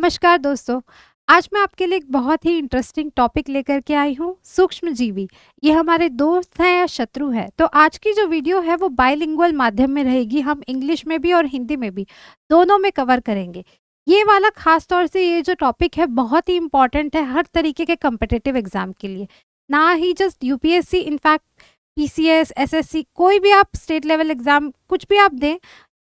नमस्कार दोस्तों। आज मैं आपके लिए एक बहुत ही इंटरेस्टिंग टॉपिक लेकर के आई हूँ, सूक्ष्मजीवी। ये हमारे दोस्त हैं या शत्रु है? तो आज की जो वीडियो है वो बाइलिंगुअल माध्यम में रहेगी। हम इंग्लिश में भी और हिंदी में भी दोनों में कवर करेंगे। ये वाला खास तौर से ये जो टॉपिक है बहुत ही इंपॉर्टेंट है हर तरीके के कम्पिटिटिव एग्जाम के लिए, ना ही just UPSC. In fact PCS, SSC, कोई भी आप स्टेट लेवल एग्जाम कुछ भी आप दें,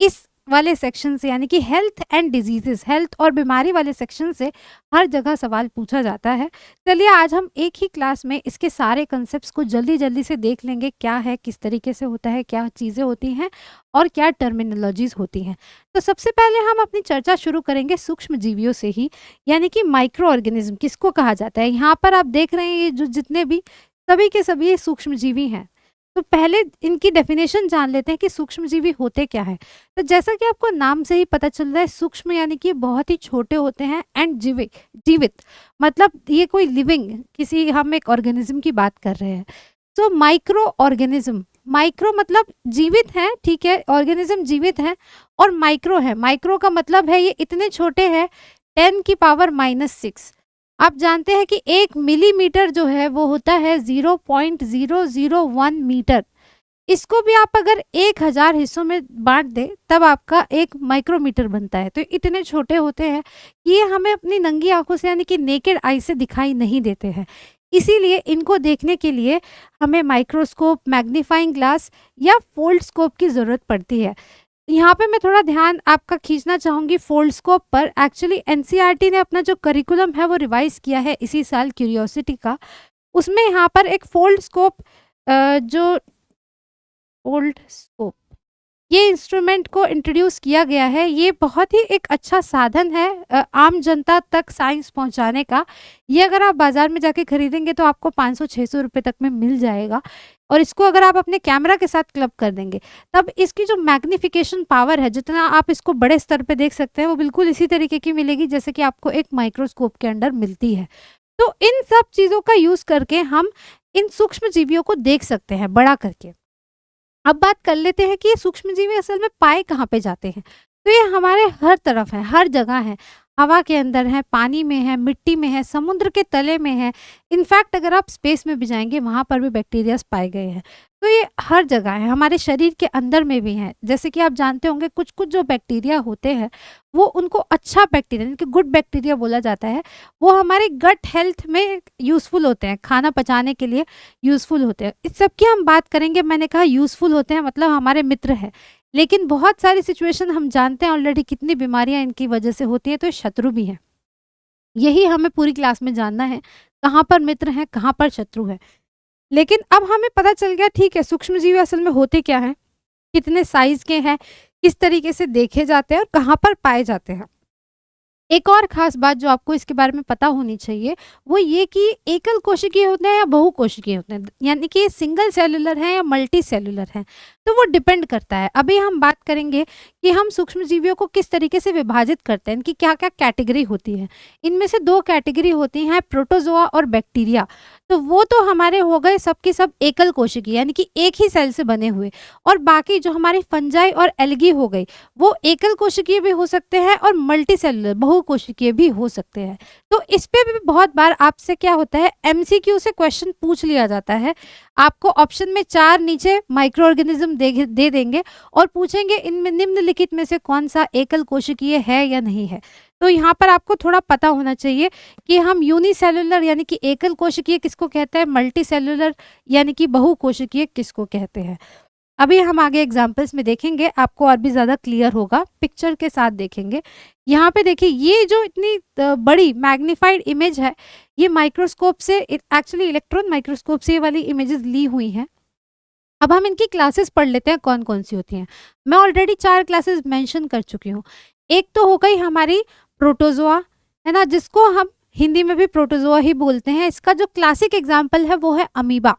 इस वाले सेक्शन से यानी कि हेल्थ एंड डिजीजेस, हेल्थ और बीमारी वाले सेक्शन से हर जगह सवाल पूछा जाता है। चलिए आज हम एक ही क्लास में इसके सारे कंसेप्ट्स को जल्दी जल्दी से देख लेंगे, क्या है, किस तरीके से होता है, क्या चीज़ें होती हैं और क्या टर्मिनोलॉजीज होती हैं। तो सबसे पहले हम अपनी चर्चा शुरू करेंगे सूक्ष्म जीवियों से ही, यानी कि माइक्रो ऑर्गेनिज्म किसको कहा जाता है। यहाँ पर आप देख रहे हैं ये जो जितने भी सभी के सभी सूक्ष्म जीवी हैं। तो पहले इनकी डेफिनेशन जान लेते हैं कि सूक्ष्मजीवी होते क्या है। तो जैसा कि आपको नाम से ही पता चल रहा है, सूक्ष्म यानी कि बहुत ही छोटे होते हैं एंड जीवित मतलब ये कोई लिविंग, किसी हम एक ऑर्गेनिज्म की बात कर रहे हैं। तो माइक्रो ऑर्गेनिज्म, माइक्रो मतलब जीवित है, ठीक है, ऑर्गेनिज्म जीवित है, और माइक्रो है, माइक्रो का मतलब है ये इतने छोटे हैं 10⁻⁻⁶। आप जानते हैं कि 1 मिलीमीटर जो है वो होता है 0.001 मीटर। इसको भी आप अगर 1000 हिस्सों में बांट दें तब आपका 1 माइक्रोमीटर बनता है। तो इतने छोटे होते हैं कि ये हमें अपनी नंगी आंखों से यानी कि नेकेड आई से दिखाई नहीं देते हैं। इसीलिए इनको देखने के लिए हमें माइक्रोस्कोप, मैग्नीफाइंग ग्लास या फोल्ड स्कोप की ज़रूरत पड़ती है। यहाँ पे मैं थोड़ा ध्यान आपका खींचना चाहूँगी फोल्ड स्कोप पर। एक्चुअली एनसीईआरटी ने अपना जो करिकुलम है वो रिवाइज किया है इसी साल क्यूरियोसिटी का। उसमें यहाँ पर एक फोल्ड स्कोप ये इंस्ट्रूमेंट को इंट्रोड्यूस किया गया है। ये बहुत ही एक अच्छा साधन है आम जनता तक साइंस पहुंचाने का। ये अगर आप बाज़ार में जाके खरीदेंगे तो आपको 500-600 रुपये तक में मिल जाएगा, और इसको अगर आप अपने कैमरा के साथ क्लब कर देंगे तब इसकी जो मैग्निफिकेशन पावर है, जितना आप इसको बड़े स्तर पे देख सकते हैं, वो बिल्कुल इसी तरीके की मिलेगी जैसे कि आपको एक माइक्रोस्कोप के अंदर मिलती है। तो इन सब चीज़ों का यूज़ करके हम इन सूक्ष्म जीवियों को देख सकते हैं बड़ा करके। अब बात कर लेते हैं कि ये सूक्ष्मजीवी असल में पाए कहाँ पे जाते हैं। तो ये हमारे हर तरफ है, हर जगह है, हवा के अंदर है, पानी में है, मिट्टी में है, समुद्र के तले में है। इनफैक्ट अगर आप स्पेस में भी जाएंगे वहाँ पर भी बैक्टीरियाज पाए गए हैं। तो ये हर जगह है, हमारे शरीर के अंदर में भी है। जैसे कि आप जानते होंगे कुछ कुछ जो बैक्टीरिया होते हैं वो उनको अच्छा बैक्टीरिया यानी कि गुड बैक्टीरिया बोला जाता है। वो हमारे गट हेल्थ में यूज़फुल होते हैं, खाना पचाने के लिए यूज़फुल होते हैं। इस सब की हम बात करेंगे। मैंने कहा यूज़फुल होते हैं मतलब हमारे मित्र हैं, लेकिन बहुत सारी सिचुएशन हम जानते हैं ऑलरेडी कितनी बीमारियां इनकी वजह से होती हैं, तो ये शत्रु भी हैं। यही हमें पूरी क्लास में जानना है, कहाँ पर मित्र हैं, कहाँ पर शत्रु है। लेकिन अब हमें पता चल गया, ठीक है, सूक्ष्मजीवी असल में होते क्या हैं, कितने साइज के हैं, किस तरीके से देखे जाते हैं और कहाँ पर पाए जाते हैं। एक और खास बात जो आपको इसके बारे में पता होनी चाहिए वो ये कि एकल कोशिकीय होते हैं या बहुकोशिकीय होते हैं, यानी कि सिंगल सेलुलर हैं या मल्टी सेलुलर हैं, तो वो डिपेंड करता है। अभी हम बात करेंगे कि हम सूक्ष्मजीवियों को किस तरीके से विभाजित करते हैं, इनकी क्या क्या कैटेगरी होती है। इनमें से 2 कैटेगरी होती हैं, प्रोटोजोआ और बैक्टीरिया। तो वो तो हमारे हो गए सबके सब एकल कोशिकीय यानी कि एक ही सेल से बने हुए, और बाकी जो हमारी फंजाई और एल्गी हो गई वो एकल कोशिकीय भी हो सकते हैं और मल्टी सेलुलर बहुकोशिकीय भी हो सकते हैं। तो इस पे भी बहुत बार आपसे क्या होता है, एमसीक्यू से क्वेश्चन पूछ लिया जाता है। आपको ऑप्शन में 4 नीचे माइक्रो ऑर्गेनिज्म दे देंगे और पूछेंगे इनमें निम्नलिखित में से कौन सा एकल कोशिकीय है या नहीं है। तो यहाँ पर आपको थोड़ा पता होना चाहिए कि हम यूनिसेलुलर यानी कि एकल कोशिकीय किसको कहते हैं, मल्टी सेलुलर यानी कि बहुकोशिकीय किसको कहते हैं। अभी हम आगे एग्जाम्पल्स में देखेंगे, आपको और भी ज़्यादा क्लियर होगा, पिक्चर के साथ देखेंगे। यहाँ पे देखिए ये जो इतनी बड़ी मैग्नीफाइड इमेज है, ये माइक्रोस्कोप से, एक्चुअली इलेक्ट्रॉन माइक्रोस्कोप से ये वाली इमेजेस ली हुई हैं। अब हम इनकी क्लासेस पढ़ लेते हैं कौन कौन सी होती हैं। मैं ऑलरेडी 4 क्लासेस मेंशन कर चुकी हूँ। एक तो हो गई हमारी प्रोटोजोआ, है ना, जिसको हम हिंदी में भी प्रोटोजोआ ही बोलते हैं। इसका जो क्लासिक एग्जाम्पल है वो है अमीबा।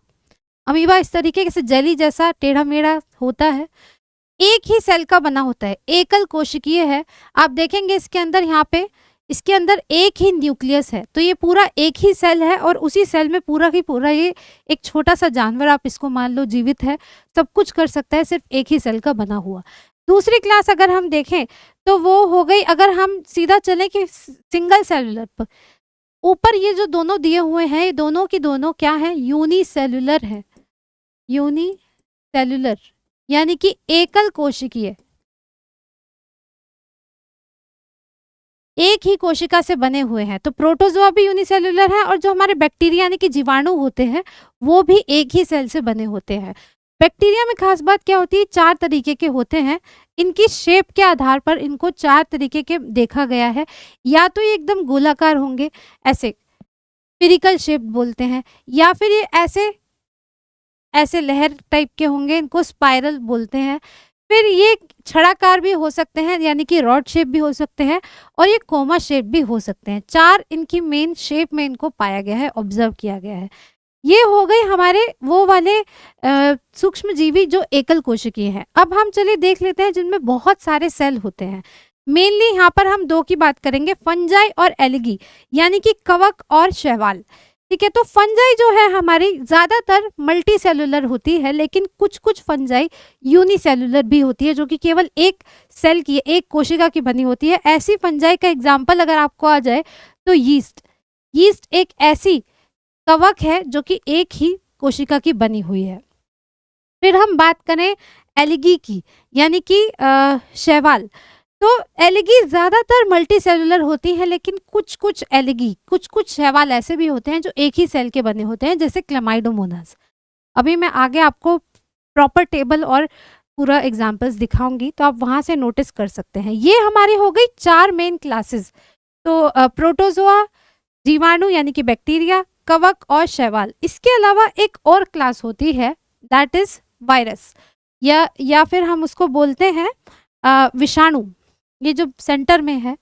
अमीबा इस तरीके से जेली जैसा टेढ़ा मेढ़ा होता है, एक ही सेल का बना होता है, एकल कोशिकीय है। आप देखेंगे इसके अंदर, यहाँ पे इसके अंदर एक ही न्यूक्लियस है, तो ये पूरा एक ही सेल है और उसी सेल में पूरा की पूरा ये एक छोटा सा जानवर, आप इसको मान लो जीवित है, सब कुछ कर सकता है, सिर्फ एक ही सेल का बना हुआ। दूसरी क्लास अगर हम देखें तो वो हो गई। अगर हम सीधा चलें कि सिंगल सेलुलर पर, ऊपर ये जो दोनों दिए हुए हैं, ये दोनों की दोनों क्या है, यूनिसेलुलर है। यूनिसेलुलर यानी कि एकल कोशिकीय, एक ही कोशिका से बने हुए हैं। तो प्रोटोजोआ भी यूनिसेलुलर है, और जो हमारे बैक्टीरिया यानी कि जीवाणु होते हैं वो भी एक ही सेल से बने होते हैं। बैक्टीरिया में खास बात क्या होती है, 4 तरीके के होते हैं। इनकी शेप के आधार पर इनको 4 तरीके के देखा गया है। या तो ये एकदम गोलाकार होंगे, ऐसे स्फेरिकल शेप बोलते हैं, या फिर ये ऐसे ऐसे लहर टाइप के होंगे, इनको स्पाइरल बोलते हैं। फिर ये छड़ाकार भी हो सकते हैं, यानी कि रॉड शेप भी हो सकते हैं, और ये कोमा शेप भी हो सकते हैं। 4 इनकी मेन शेप में इनको पाया गया है, ऑब्जर्व किया गया है। ये हो गए हमारे वो वाले सूक्ष्म जीवी जो एकल कोशिकीय हैं। अब हम चलिए देख लेते हैं जिनमें बहुत सारे सेल होते हैं। मेनली यहाँ पर हम 2 की बात करेंगे, फंजाई और एलगी, यानी कि कवक और शैवाल। ठीक है, तो फंजाई जो है हमारी ज़्यादातर मल्टी सेलुलर होती है, लेकिन कुछ कुछ फंजाई यूनिसेलुलर भी होती है, जो कि केवल एक सेल की, एक कोशिका की बनी होती है। ऐसी फंजाई का एग्जाम्पल अगर आपको आ जाए तो यीस्ट। यीस्ट एक ऐसी कवक है जो कि एक ही कोशिका की बनी हुई है। फिर हम बात करें एलगी की, यानी कि शैवाल। तो एलगी ज़्यादातर मल्टी सेलुलर होती हैं, लेकिन कुछ कुछ एलगी, कुछ कुछ शैवाल ऐसे भी होते हैं जो एक ही सेल के बने होते हैं, जैसे क्लेमाइडोमोनास। अभी मैं आगे आपको प्रॉपर टेबल और पूरा एग्जाम्पल्स दिखाऊंगी, तो आप वहाँ से नोटिस कर सकते हैं। ये हमारी हो गई 4 मेन क्लासेस। तो प्रोटोजोआ, जीवाणु यानी कि बैक्टीरिया, कवक और शैवाल। इसके अलावा एक और क्लास होती है, दैट इज वायरस, या फिर हम उसको बोलते हैं विषाणु, ये जो सेंटर में है।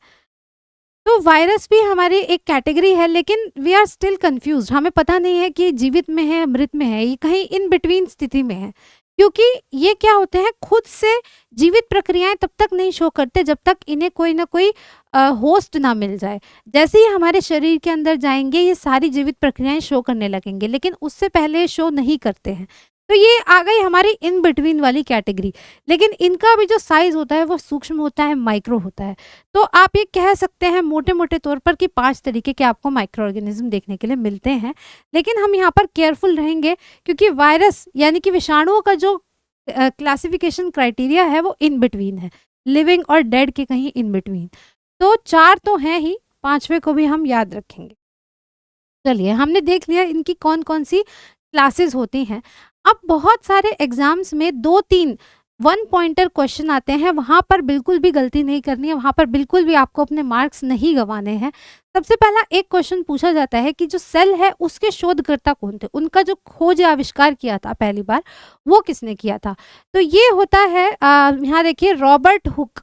तो वायरस भी हमारी एक कैटेगरी है, लेकिन वी आर स्टिल कंफ्यूज्ड। हमें पता नहीं है कि जीवित में है, मृत में है, ये कहीं इन बिटवीन स्थिति में है। क्योंकि ये क्या होते हैं, खुद से जीवित प्रक्रियाएं तब तक नहीं शो करते जब तक इन्हें कोई ना कोई होस्ट ना मिल जाए। जैसे ही हमारे शरीर के अंदर जाएंगे ये सारी जीवित प्रक्रियाएं शो करने लगेंगे, लेकिन उससे पहले शो नहीं करते हैं। तो ये आ गई हमारी इन बिटवीन वाली कैटेगरी। लेकिन इनका भी जो साइज होता है वो सूक्ष्म होता है, माइक्रो होता है। तो आप ये कह सकते हैं मोटे मोटे तौर पर कि 5 तरीके के आपको माइक्रो ऑर्गेनिज्म देखने के लिए मिलते हैं। लेकिन हम यहाँ पर केयरफुल रहेंगे, क्योंकि वायरस यानी कि विषाणुओं का जो क्लासिफिकेशन क्राइटेरिया है वो इन बिटवीन है, लिविंग और डेड के कहीं इन बिटवीन। तो 4 तो हैं ही, 5वें को भी हम याद रखेंगे। चलिए, हमने देख लिया इनकी कौन कौन सी क्लासेस होती हैं। अब बहुत सारे एग्जाम्स में 2-3 1 पॉइंटर क्वेश्चन आते हैं, वहाँ पर बिल्कुल भी गलती नहीं करनी है, वहाँ पर बिल्कुल भी आपको अपने मार्क्स नहीं गंवाने हैं। सबसे पहला एक क्वेश्चन पूछा जाता है कि जो सेल है उसके शोधकर्ता कौन थे, उनका जो खोज या आविष्कार किया था पहली बार वो किसने किया था। तो ये होता है यहाँ देखिए, रॉबर्ट हुक।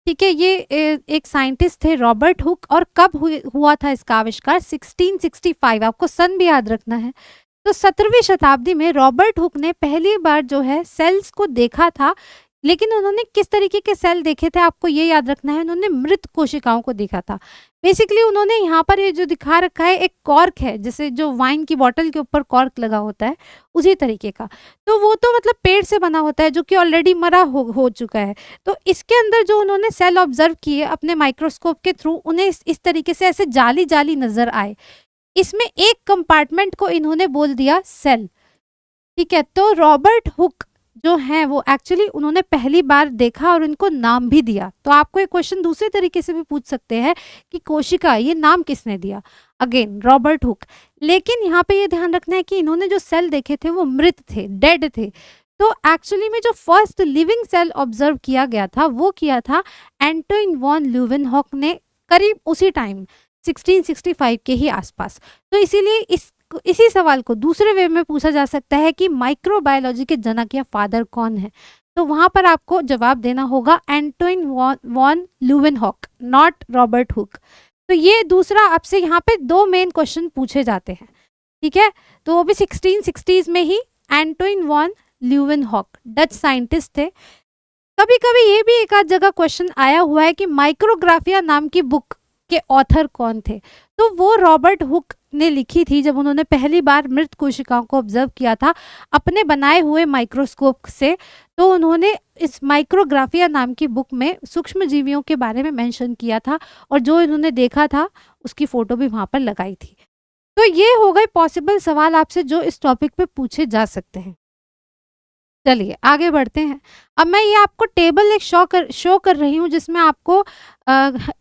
ठीक है, ये एक साइंटिस्ट थे रॉबर्ट हुक। और कब हुआ था इसका आविष्कार, 1665। आपको सन भी याद रखना है। तो 17वीं शताब्दी में रॉबर्ट हुक ने पहली बार जो है सेल्स को देखा था। लेकिन उन्होंने किस तरीके के सेल देखे थे आपको ये याद रखना है, उन्होंने मृत कोशिकाओं को देखा था। बेसिकली उन्होंने यहाँ पर ये जो दिखा रखा है एक कॉर्क है, जैसे जो वाइन की बोतल के ऊपर कॉर्क लगा होता है उसी तरीके का। तो वो तो मतलब पेड़ से बना होता है जो कि ऑलरेडी मरा हो चुका है। तो इसके अंदर जो उन्होंने सेल ऑब्जर्व किए अपने माइक्रोस्कोप के थ्रू, उन्हें इस तरीके से ऐसे जाली जाली नजर आए। इसमें एक कंपार्टमेंट को इन्होंने बोल दिया सेल। ठीक है, तो रॉबर्ट हुक जो हैं वो एक्चुअली उन्होंने पहली बार देखा और इनको नाम भी दिया। तो आपको एक क्वेश्चन दूसरे तरीके से भी पूछ सकते हैं कि कोशिका, ये नाम किसने दिया, अगेन रॉबर्ट हुक। लेकिन यहाँ पे ये ध्यान रखना है कि इन्होंने जो सेल देखे थे वो मृत थे, डेड थे। तो एक्चुअली में जो फर्स्ट लिविंग सेल ऑब्जर्व किया गया था वो किया था एंटोइन वॉन ल्यूवेनहॉक ने, करीब उसी टाइम 1665 के ही आसपास। तो इसीलिए इसी सवाल को दूसरे वे में पूछा जा सकता है कि माइक्रोबायोलॉजी के जनक या फादर कौन है। तो वहां पर आपको जवाब देना होगा Antoine van Leeuwenhoek, not Robert Hooke. तो ये दूसरा आपसे यहाँ पे 2 मेन क्वेश्चन पूछे जाते हैं। ठीक है, तो वो भी 1660s में ही। Antoine van Leeuwenhoek Dutch scientist थे। कभी कभी ये भी एक आध जगह क्वेश्चन आया हुआ है कि माइक्रोग्राफिया नाम की बुक के ऑथर कौन थे। तो वो रॉबर्ट हुक ने लिखी थी जब उन्होंने पहली बार मृत कोशिकाओं को ऑब्जर्व किया था अपने बनाए हुए माइक्रोस्कोप से, तो उन्होंने इस माइक्रोग्राफिया नाम की बुक में सूक्ष्म जीवियों के बारे में मेंशन किया था और जो इन्होंने देखा था उसकी फोटो भी वहां पर लगाई थी। तो ये हो गए पॉसिबल सवाल आपसे जो इस टॉपिक पे पूछे जा सकते हैं। चलिए आगे बढ़ते हैं। अब मैं ये आपको टेबल एक शो कर रही हूँ जिसमें आपको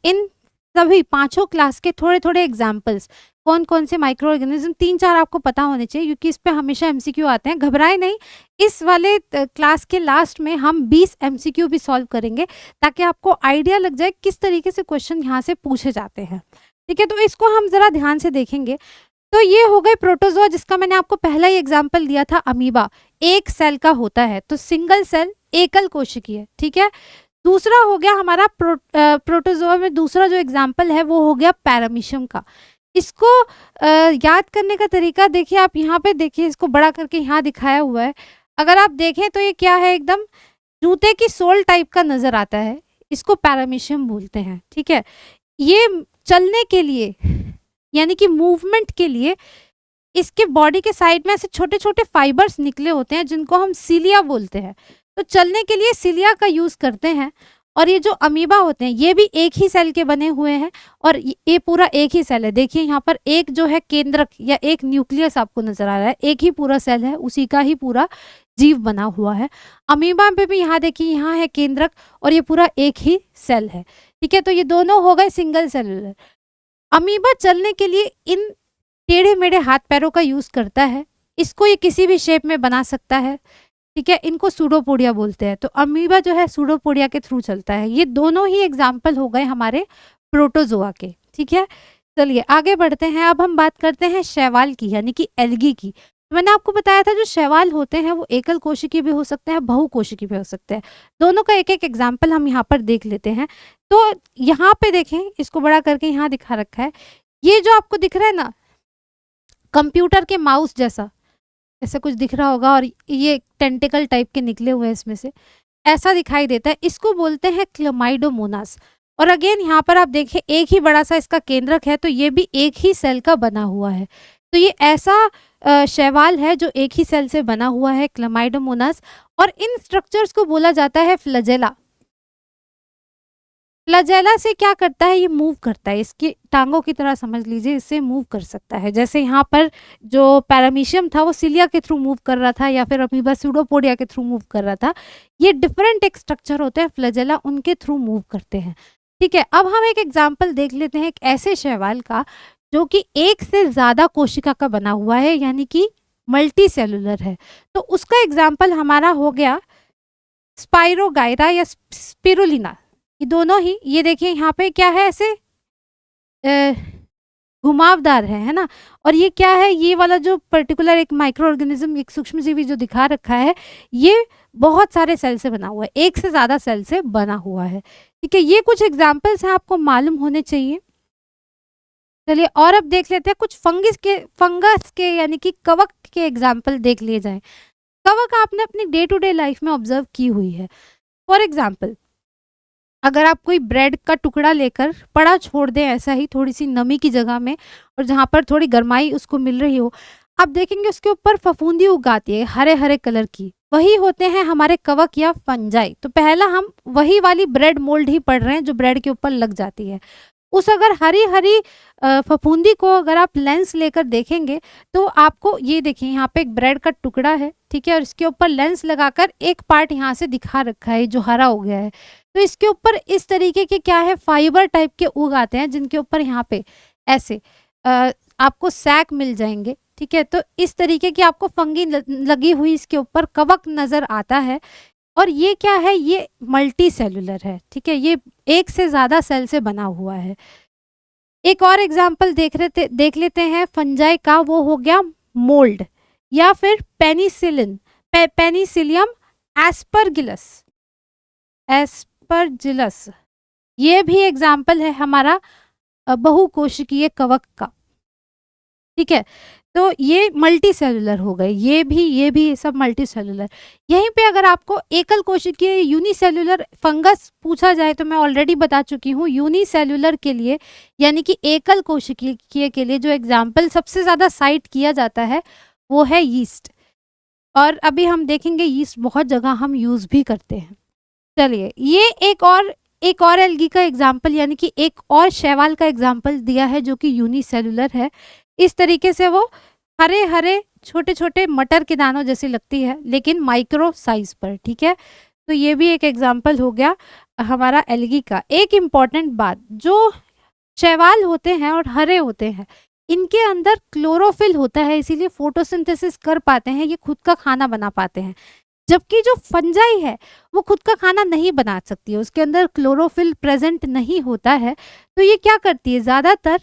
इन सभी पांचों क्लास के थोड़े थोड़े एग्जाम्पल्स, कौन कौन से माइक्रो ऑर्गेनिज्म, 3-4 आपको पता होने चाहिए क्योंकि इस पे हमेशा एमसीक्यू आते हैं। घबराए नहीं, इस वाले क्लास के लास्ट में हम 20 एमसीक्यू भी सॉल्व करेंगे ताकि आपको आइडिया लग जाए किस तरीके से क्वेश्चन यहाँ से पूछे जाते हैं। ठीक है, तो इसको हम जरा ध्यान से देखेंगे। तो ये हो गए प्रोटोजोआ जिसका मैंने आपको पहला ही एग्जाम्पल दिया था, अमीबा एक सेल का होता है, तो सिंगल सेल एकल कोशिकीय। ठीक है, दूसरा हो गया हमारा प्रोटोजोआ में दूसरा जो एग्जाम्पल है वो हो गया पैरामीशियम का। इसको याद करने का तरीका देखिए, आप यहाँ पे देखिए, इसको बड़ा करके यहाँ दिखाया हुआ है। अगर आप देखें तो ये क्या है, एकदम जूते की सोल टाइप का नजर आता है, इसको पैरामीशियम बोलते हैं। ठीक है, ये चलने के लिए यानी कि मूवमेंट के लिए इसके बॉडी के साइड में ऐसे छोटे छोटे फाइबर्स निकले होते हैं जिनको हम सीलिया बोलते हैं। तो चलने के लिए सीलिया का यूज करते हैं। और ये जो अमीबा होते हैं ये भी एक ही सेल के बने हुए हैं और ये पूरा एक ही सेल है। देखिए यहाँ पर एक जो है केंद्रक या एक न्यूक्लियस आपको नजर आ रहा है, एक ही पूरा सेल है, उसी का ही पूरा जीव बना हुआ है। अमीबा पे भी यहाँ देखिए, यहाँ है केंद्रक और ये पूरा एक ही सेल है। ठीक है, तो ये दोनों हो गए सिंगल सेलुलर। अमीबा चलने के लिए इन टेढ़े मेढ़े हाथ पैरों का यूज करता है। इसको ये किसी भी शेप में बना सकता है। ठीक है, इनको सूडोपोडिया बोलते हैं। तो अमीबा जो है सूडोपोडिया के थ्रू चलता है। ये दोनों ही एग्जाम्पल हो गए हमारे प्रोटोजोआ के। ठीक है, चलिए आगे बढ़ते हैं। अब हम बात करते हैं शैवाल की यानी कि एल्गी की। तो मैंने आपको बताया था जो शैवाल होते हैं वो एकल कोशिकीय भी हो सकते हैं, बहुकोशिकीय भी हो सकते हैं। दोनों का एक एक एग्जाम्पल हम यहाँ पर देख लेते हैं। तो यहाँ पे देखें, इसको बड़ा करके यहाँ दिखा रखा है। ये जो आपको दिख रहा है ना कंप्यूटर के माउस जैसा, ऐसा कुछ दिख रहा होगा और ये टेंटिकल टाइप के निकले हुए हैं इसमें से, ऐसा दिखाई देता है, इसको बोलते हैं क्लमाइडोमोनास। और अगेन यहाँ पर आप देखें एक ही बड़ा सा इसका केंद्रक है, तो ये भी एक ही सेल का बना हुआ है। तो ये ऐसा शैवाल है जो एक ही सेल से बना हुआ है, क्लमाइडोमोनास। और इन स्ट्रक्चर्स को बोला जाता है फ्लजेला। फ्लजेला से क्या करता है, ये मूव करता है, इसकी टांगों की तरह समझ लीजिए, इससे मूव कर सकता है। जैसे यहाँ पर जो पैरामीशियम था वो सिलिया के थ्रू मूव कर रहा था या फिर अमीबा सूडोपोडिया के थ्रू मूव कर रहा था। ये डिफरेंट एक स्ट्रक्चर होते हैं फ्लजेला, उनके थ्रू मूव करते हैं। ठीक है, अब हम एक एग्जाम्पल देख लेते हैं एक ऐसे शैवाल का जो कि एक से ज्यादा कोशिका का बना हुआ है यानी कि मल्टी सेलुलर है। तो उसका एग्जाम्पल हमारा हो गया स्पाइरोगायरा या स्पिरुलिना। ये दोनों ही, ये देखिए यहाँ पे क्या है, ऐसे घुमावदार है ना। और ये क्या है, ये वाला जो पर्टिकुलर एक माइक्रो ऑर्गेनिज्म, एक सूक्ष्मजीवी जो दिखा रखा है, ये बहुत सारे सेल से बना हुआ है, एक से ज्यादा सेल से बना हुआ है। ठीक है, ये कुछ एग्जाम्पल्स हैं, आपको मालूम होने चाहिए। चलिए और अब देख लेते हैं कुछ फंगस के यानी कि कवक के एग्जाम्पल देख लिए जाएं। कवक आपने अपनी डे टू डे लाइफ में ऑब्जर्व की हुई है। फॉर एग्जाम्पल, अगर आप कोई ब्रेड का टुकड़ा लेकर पड़ा छोड़ दें ऐसा ही थोड़ी सी नमी की जगह में, और जहाँ पर थोड़ी गर्माई उसको मिल रही हो, आप देखेंगे उसके ऊपर फफूंदी उगाती है हरे हरे कलर की। वही होते हैं हमारे कवक या फंजाई। तो पहला हम वही वाली ब्रेड मोल्ड ही पढ़ रहे हैं जो ब्रेड के ऊपर लग जाती है। उस अगर हरी हरी फफूंदी को अगर आप लेंस लेकर देखेंगे तो आपको ये देखिए, यहाँ पे एक ब्रेड का टुकड़ा है। ठीक है, और इसके ऊपर लेंस लगाकर एक पार्ट यहाँ से दिखा रखा है जो हरा हो गया है। तो इसके ऊपर इस तरीके के क्या है, फाइबर टाइप के उग आते हैं जिनके ऊपर यहाँ पे ऐसे आपको सैक मिल जाएंगे। ठीक है, तो इस तरीके की आपको फंगी लगी हुई इसके ऊपर कवक नजर आता है। और ये क्या है, ये मल्टी सेलुलर है। ठीक है, ये एक से ज्यादा सेल से बना हुआ है। एक और एग्जाम्पल देख लेते हैं फंजाई का, वो हो गया मोल्ड या फिर पेनिसिलियम एस्परजिलस। ये भी एग्जाम्पल है हमारा बहुकोशिकीय कवक का। ठीक है, तो ये मल्टी सेलुलर हो गए, ये भी सब मल्टी सेलुलर। यहीं पे अगर आपको एकल कोशिकीय यूनिसेलुलर फंगस पूछा जाए तो मैं ऑलरेडी बता चुकी हूँ, यूनिसेलुलर के लिए यानी कि एकल कोशिकीय के लिए जो एग्जाम्पल सबसे ज़्यादा साइट किया जाता है वो है यीस्ट। और अभी हम देखेंगे यीस्ट बहुत जगह हम यूज़ भी करते हैं। चलिए, ये एक और एल्गी का एग्जाम्पल यानी कि एक और शैवाल का एग्जाम्पल दिया है जो कि यूनिसेलुलर है। इस तरीके से वो हरे हरे छोटे छोटे मटर के दानों जैसी लगती है लेकिन माइक्रो साइज पर, ठीक है। तो ये भी एक एग्जाम्पल हो गया हमारा एल्गी का। एक इम्पॉर्टेंट बात, जो शैवाल होते हैं और हरे होते हैं इनके अंदर क्लोरोफिल होता है, इसीलिए फोटोसिंथेसिस कर पाते हैं, ये खुद का खाना बना पाते हैं। जबकि जो फंजाई है वो खुद का खाना नहीं बना सकती है, उसके अंदर क्लोरोफिल प्रेजेंट नहीं होता है। तो ये क्या करती है, ज़्यादातर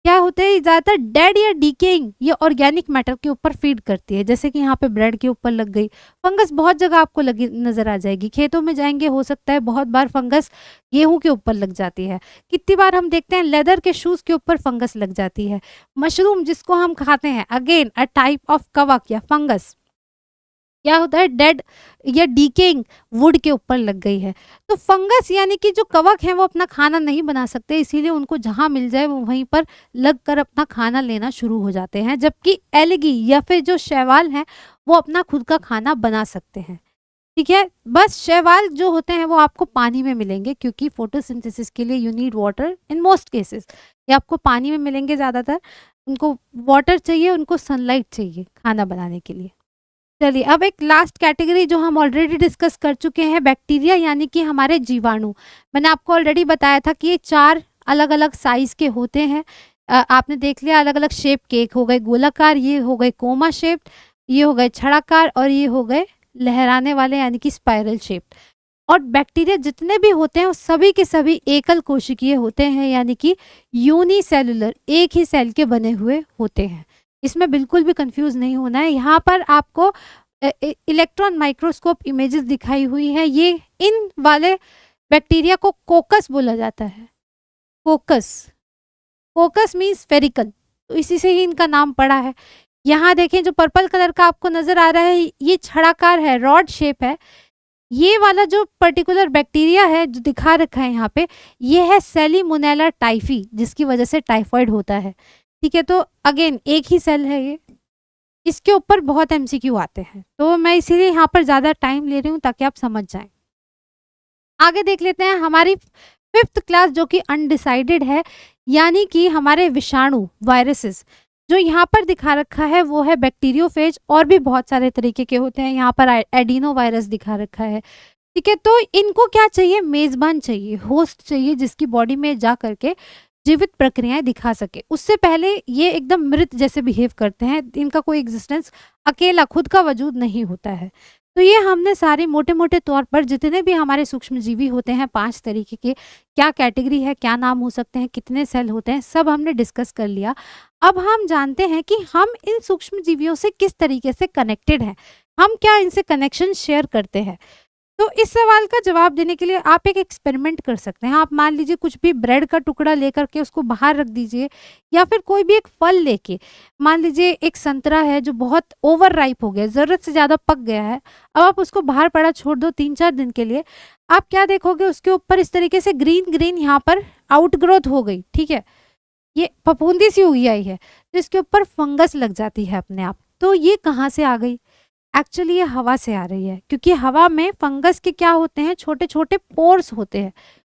क्या होते हैं, ज़्यादातर डेड या डिकेइंग ये ऑर्गेनिक मैटर के ऊपर फीड करती है। जैसे कि यहाँ पे ब्रेड के ऊपर लग गई फंगस, बहुत जगह आपको लगी नजर आ जाएगी। खेतों में जाएंगे, हो सकता है बहुत बार फंगस गेहूं के ऊपर लग जाती है। कितनी बार हम देखते हैं लेदर के शूज़ के ऊपर फंगस लग जाती है। मशरूम जिसको हम खाते हैं, अगेन अ टाइप ऑफ कवक या फंगस, क्या होता है, डेड या डीकेइंग वुड के ऊपर लग गई है। तो फंगस यानी कि जो कवक हैं वो अपना खाना नहीं बना सकते, इसीलिए उनको जहाँ मिल जाए वो वहीं पर लग कर अपना खाना लेना शुरू हो जाते हैं। जबकि एल्गी या फिर जो शैवाल हैं वो अपना खुद का खाना बना सकते हैं, ठीक है। बस शैवाल जो होते हैं वो आपको पानी में मिलेंगे, क्योंकि फोटोसिंथेसिस के लिए you need water in most cases. ये आपको पानी में मिलेंगे ज़्यादातर, उनको वाटर चाहिए, उनको सनलाइट चाहिए खाना बनाने के लिए। चलिए, अब एक लास्ट कैटेगरी जो हम ऑलरेडी डिस्कस कर चुके हैं, बैक्टीरिया यानी कि हमारे जीवाणु। मैंने आपको ऑलरेडी बताया था कि ये 4 अलग अलग साइज के होते हैं। आपने देख लिया अलग अलग शेप के, एक हो गए गोलाकार, ये हो गए कोमा शेप, ये हो गए छड़ाकार और ये हो गए लहराने वाले यानी कि स्पाइरल शेप। और बैक्टीरिया जितने भी होते हैं वो सभी के सभी एकल कोशिकीय होते हैं यानी कि यूनिसेलुलर, एक ही सेल के बने हुए होते हैं। इसमें बिल्कुल भी कंफ्यूज नहीं होना है। यहाँ पर आपको इलेक्ट्रॉन माइक्रोस्कोप इमेजेस दिखाई हुई है। ये इन वाले बैक्टीरिया को कोकस बोला जाता है। कोकस मीन्स स्फेरिकल, तो इसी से ही इनका नाम पड़ा है। यहाँ देखें जो पर्पल कलर का आपको नजर आ रहा है ये छड़ाकार है, रॉड शेप है। ये वाला जो पर्टिकुलर बैक्टीरिया है जो दिखा रखा है यहाँ पे, ये है सैल्मोनेला टाइफी, जिसकी वजह से टाइफाइड होता है, ठीक है। तो अगेन एक ही सेल है ये, इसके ऊपर बहुत एमसीक्यू आते हैं, तो मैं इसीलिए यहाँ पर ज़्यादा टाइम ले रही हूँ ताकि आप समझ जाएं। आगे देख लेते हैं हमारी 5th क्लास जो कि अनडिसाइडेड है, यानी कि हमारे विषाणु वायरसेस। जो यहाँ पर दिखा रखा है वो है बैक्टीरियोफेज, और भी बहुत सारे तरीके के होते हैं। यहाँ पर एडिनो वायरस दिखा रखा है, ठीक है। तो इनको क्या चाहिए, मेज़बान चाहिए, होस्ट चाहिए जिसकी बॉडी में जा करके जीवित प्रक्रियाएं दिखा सके। उससे पहले ये एकदम मृत जैसे बिहेव करते हैं, इनका कोई एग्जिस्टेंस, अकेला खुद का वजूद नहीं होता है। तो ये हमने सारे मोटे मोटे तौर पर जितने भी हमारे सूक्ष्म जीवी होते हैं 5 तरीके के, क्या कैटेगरी है, क्या नाम हो सकते हैं, कितने सेल होते हैं, सब हमने डिस्कस कर लिया। अब हम जानते हैं कि हम इन सूक्ष्म जीवियों से किस तरीके से कनेक्टेड हैं, हम क्या इनसे कनेक्शन शेयर करते हैं। तो इस सवाल का जवाब देने के लिए आप एक एक्सपेरिमेंट कर सकते हैं। आप मान लीजिए कुछ भी ब्रेड का टुकड़ा लेकर के उसको बाहर रख दीजिए, या फिर कोई भी एक फल लेके, मान लीजिए एक संतरा है जो बहुत ओवर राइप हो गया, ज़रूरत से ज़्यादा पक गया है, अब आप उसको बाहर पड़ा छोड़ दो 3-4 दिन के लिए, आप क्या देखोगे, उसके ऊपर इस तरीके से ग्रीन ग्रीन यहाँ पर आउटग्रोथ हो गई, ठीक है, ये फफूंदी सी हुई आई है, तो इसके ऊपर फंगस लग जाती है अपने आप। तो ये कहाँ से आ गई, एक्चुअली ये हवा से आ रही है, क्योंकि हवा में फंगस के क्या होते हैं, छोटे छोटे पोर्स होते हैं,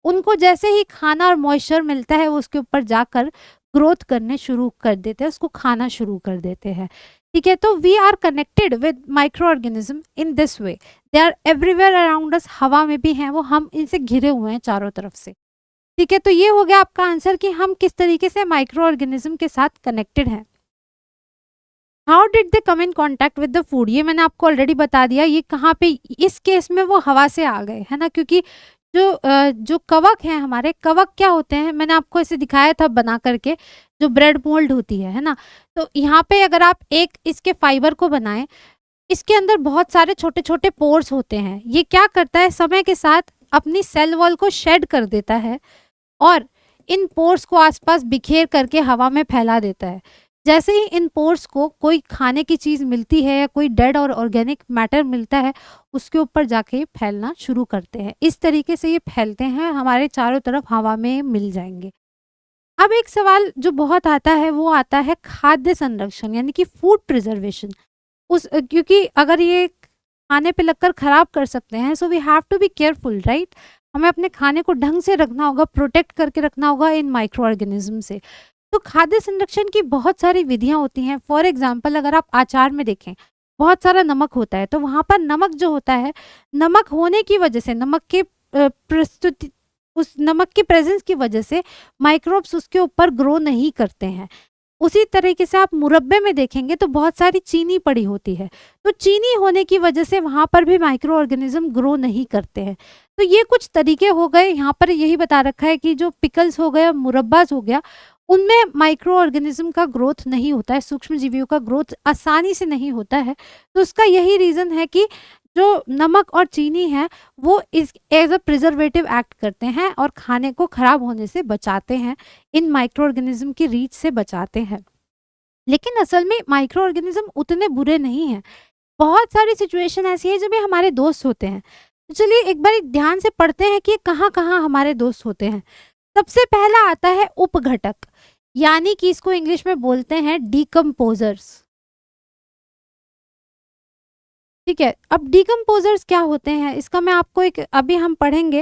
उनको जैसे ही खाना और मॉइस्चर मिलता है वो उसके ऊपर जाकर ग्रोथ करने शुरू कर देते हैं, उसको खाना शुरू कर देते हैं, ठीक है। तो we are connected with microorganism in this way, they are everywhere around us, हवा में भी हैं वो, हम इनसे घिरे हुए हैं चारों तरफ से, ठीक है। तो ये हो गया आपका आंसर कि हम किस तरीके से माइक्रो ऑर्गेनिज्म के साथ कनेक्टेड हैं। How did they come in contact with the food, ये मैंने आपको ऑलरेडी बता दिया। ये कहाँ पे, इस केस में वो हवा से आ गए, है ना, क्योंकि जो कवक हैं हमारे, कवक क्या होते हैं, मैंने आपको ऐसे दिखाया था बना करके, जो ब्रेड मोल्ड होती है ना। तो यहाँ पे अगर आप एक इसके फाइबर को बनाएं, इसके अंदर बहुत सारे छोटे छोटे पोर्स होते हैं। ये क्या करता है, समय के साथ अपनी सेल वॉल को शेड कर देता है और इन पोर्स को आसपास बिखेर करके हवा में फैला देता है। जैसे ही इन पोर्स को कोई खाने की चीज़ मिलती है या कोई डेड और ऑर्गेनिक मैटर मिलता है, उसके ऊपर जाके ये फैलना शुरू करते हैं। इस तरीके से ये फैलते हैं, हमारे चारों तरफ हवा में मिल जाएँगे। अब एक सवाल जो बहुत आता है वो आता है खाद्य संरक्षण यानी कि फूड प्रिजर्वेशन। क्योंकि अगर ये खाने पे लगकर खराब कर सकते हैं, so we have to be careful, right? हमें अपने खाने को ढंग से रखना होगा, प्रोटेक्ट करके रखना होगा इन माइक्रो ऑर्गेनिज्म से। तो खाद्य संरक्षण की बहुत सारी विधियां होती हैं। फॉर एग्जाम्पल, अगर आप अचार में देखें, बहुत सारा नमक होता है, तो वहां पर नमक जो होता है, नमक होने की वजह से, नमक के प्रस्तुति, उस नमक की प्रेजेंस की वजह से माइक्रोब्स उसके ऊपर ग्रो नहीं करते हैं। उसी तरीके से आप मुरब्बे में देखेंगे तो बहुत सारी चीनी पड़ी होती है, तो चीनी होने की वजह से वहाँ पर भी माइक्रो ऑर्गेनिज्म ग्रो नहीं करते हैं। तो ये कुछ तरीके हो गए। यहाँ पर यही बता रखा है कि जो पिकल्स हो गया, मुरब्बास हो गया, उनमें माइक्रो ऑर्गेनिज्म का ग्रोथ नहीं होता है, सूक्ष्म जीवियों का ग्रोथ आसानी से नहीं होता है। तो उसका यही रीज़न है कि जो नमक और चीनी है वो इस एज अ प्रिजर्वेटिव एक्ट करते हैं और खाने को खराब होने से बचाते हैं, इन माइक्रो ऑर्गेनिज्म की रीच से बचाते हैं। लेकिन असल में माइक्रो ऑर्गेनिज्म उतने बुरे नहीं हैं। बहुत सारी सिचुएशन ऐसी है जब ये हमारे दोस्त होते हैं। तो चलिए एक बार ध्यान से पढ़ते हैं कि कहाँ कहाँ हमारे दोस्त होते हैं। सबसे पहला आता है उपघटक, यानी कि इसको इंग्लिश में बोलते हैं डिकम्पोजर्स। ठीक है, अब डिकम्पोजर्स क्या होते हैं इसका मैं आपको एक अभी हम पढ़ेंगे।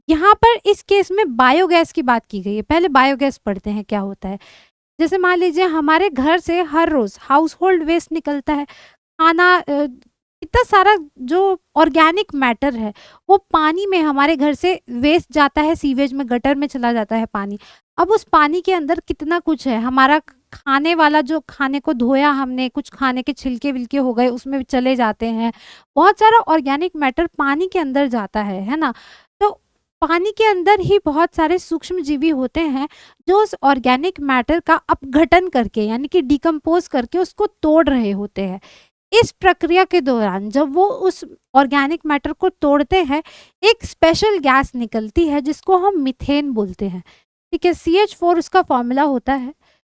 यहाँ पर इस केस में बायोगैस की बात की गई है। पहले बायोगैस पढ़ते हैं क्या होता है। जैसे मान लीजिए हमारे घर से हर रोज हाउस होल्ड वेस्ट निकलता है, खाना इतना सारा जो ऑर्गेनिक मैटर है वो पानी में हमारे घर से वेस्ट जाता है, सीवेज में, गटर में चला जाता है पानी। अब उस पानी के अंदर कितना कुछ है, हमारा खाने वाला, जो खाने को धोया हमने, कुछ खाने के छिलके विलके हो गए उसमें भी चले जाते हैं, बहुत सारा ऑर्गेनिक मैटर पानी के अंदर जाता है ना। तो पानी के अंदर ही बहुत सारे सूक्ष्म जीवी होते हैं जो उस ऑर्गेनिक मैटर का अपघटन करके यानी कि डिकम्पोज करके उसको तोड़ रहे होते हैं। इस प्रक्रिया के दौरान जब वो उस ऑर्गेनिक मैटर को तोड़ते हैं, एक स्पेशल गैस निकलती है जिसको हम मीथेन बोलते हैं। ठीक है, CH4 उसका फॉर्मूला होता है,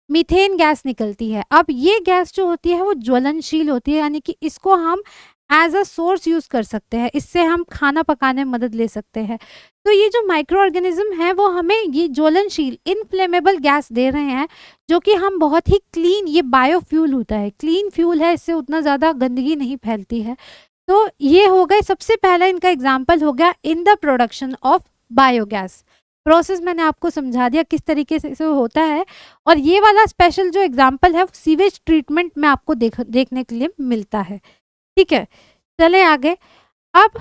मीथेन गैस निकलती है। अब ये गैस जो होती है वो ज्वलनशील होती है, यानी कि इसको हम एज अ सोर्स यूज कर सकते हैं, इससे हम खाना पकाने में मदद ले सकते हैं। तो ये जो माइक्रो ऑर्गेनिज्म है वो हमें ये ज्वलनशील इनफ्लेमेबल गैस दे रहे हैं, जो कि हम बहुत ही क्लीन, ये बायोफ्यूल होता है, क्लीन फ्यूल है, इससे उतना ज़्यादा गंदगी नहीं फैलती है। तो ये हो गए, सबसे पहला इनका एग्जाम्पल हो गया in the production of biogas. Process मैंने आपको समझा दिया किस तरीके से होता है। और ये वाला स्पेशल जो एग्जाम्पल है वो सीवेज ट्रीटमेंट में आपको देखने के लिए मिलता है। ठीक है, चले आगे। अब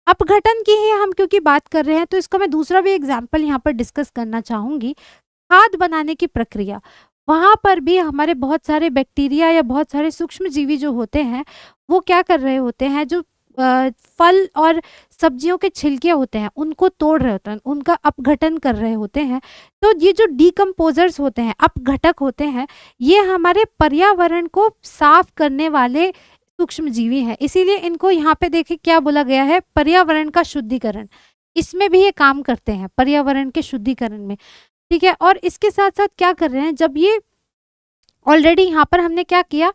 अपघटन की ही हम क्योंकि बात कर रहे हैं तो इसका मैं दूसरा भी एग्जाम्पल यहाँ पर डिस्कस करना चाहूँगी। खाद बनाने की प्रक्रिया, वहाँ पर भी हमारे बहुत सारे बैक्टीरिया या बहुत सारे सूक्ष्म जीवी जो होते हैं वो क्या कर रहे होते हैं, जो फल और सब्जियों के छिलके होते हैं उनको तोड़ रहे होते हैं, उनका अपघटन कर रहे होते हैं। तो ये जो डिकम्पोजर्स होते हैं, अपघटक होते हैं, ये हमारे पर्यावरण को साफ करने वाले सूक्ष्म जीवी हैं। इसीलिए इनको यहाँ पे देखिए क्या बोला गया है, पर्यावरण का शुद्धिकरण। इसमें भी ये काम करते हैं, पर्यावरण के शुद्धिकरण में। ठीक है, और इसके साथ साथ क्या कर रहे हैं, जब ये ऑलरेडी यहाँ पर हमने क्या किया,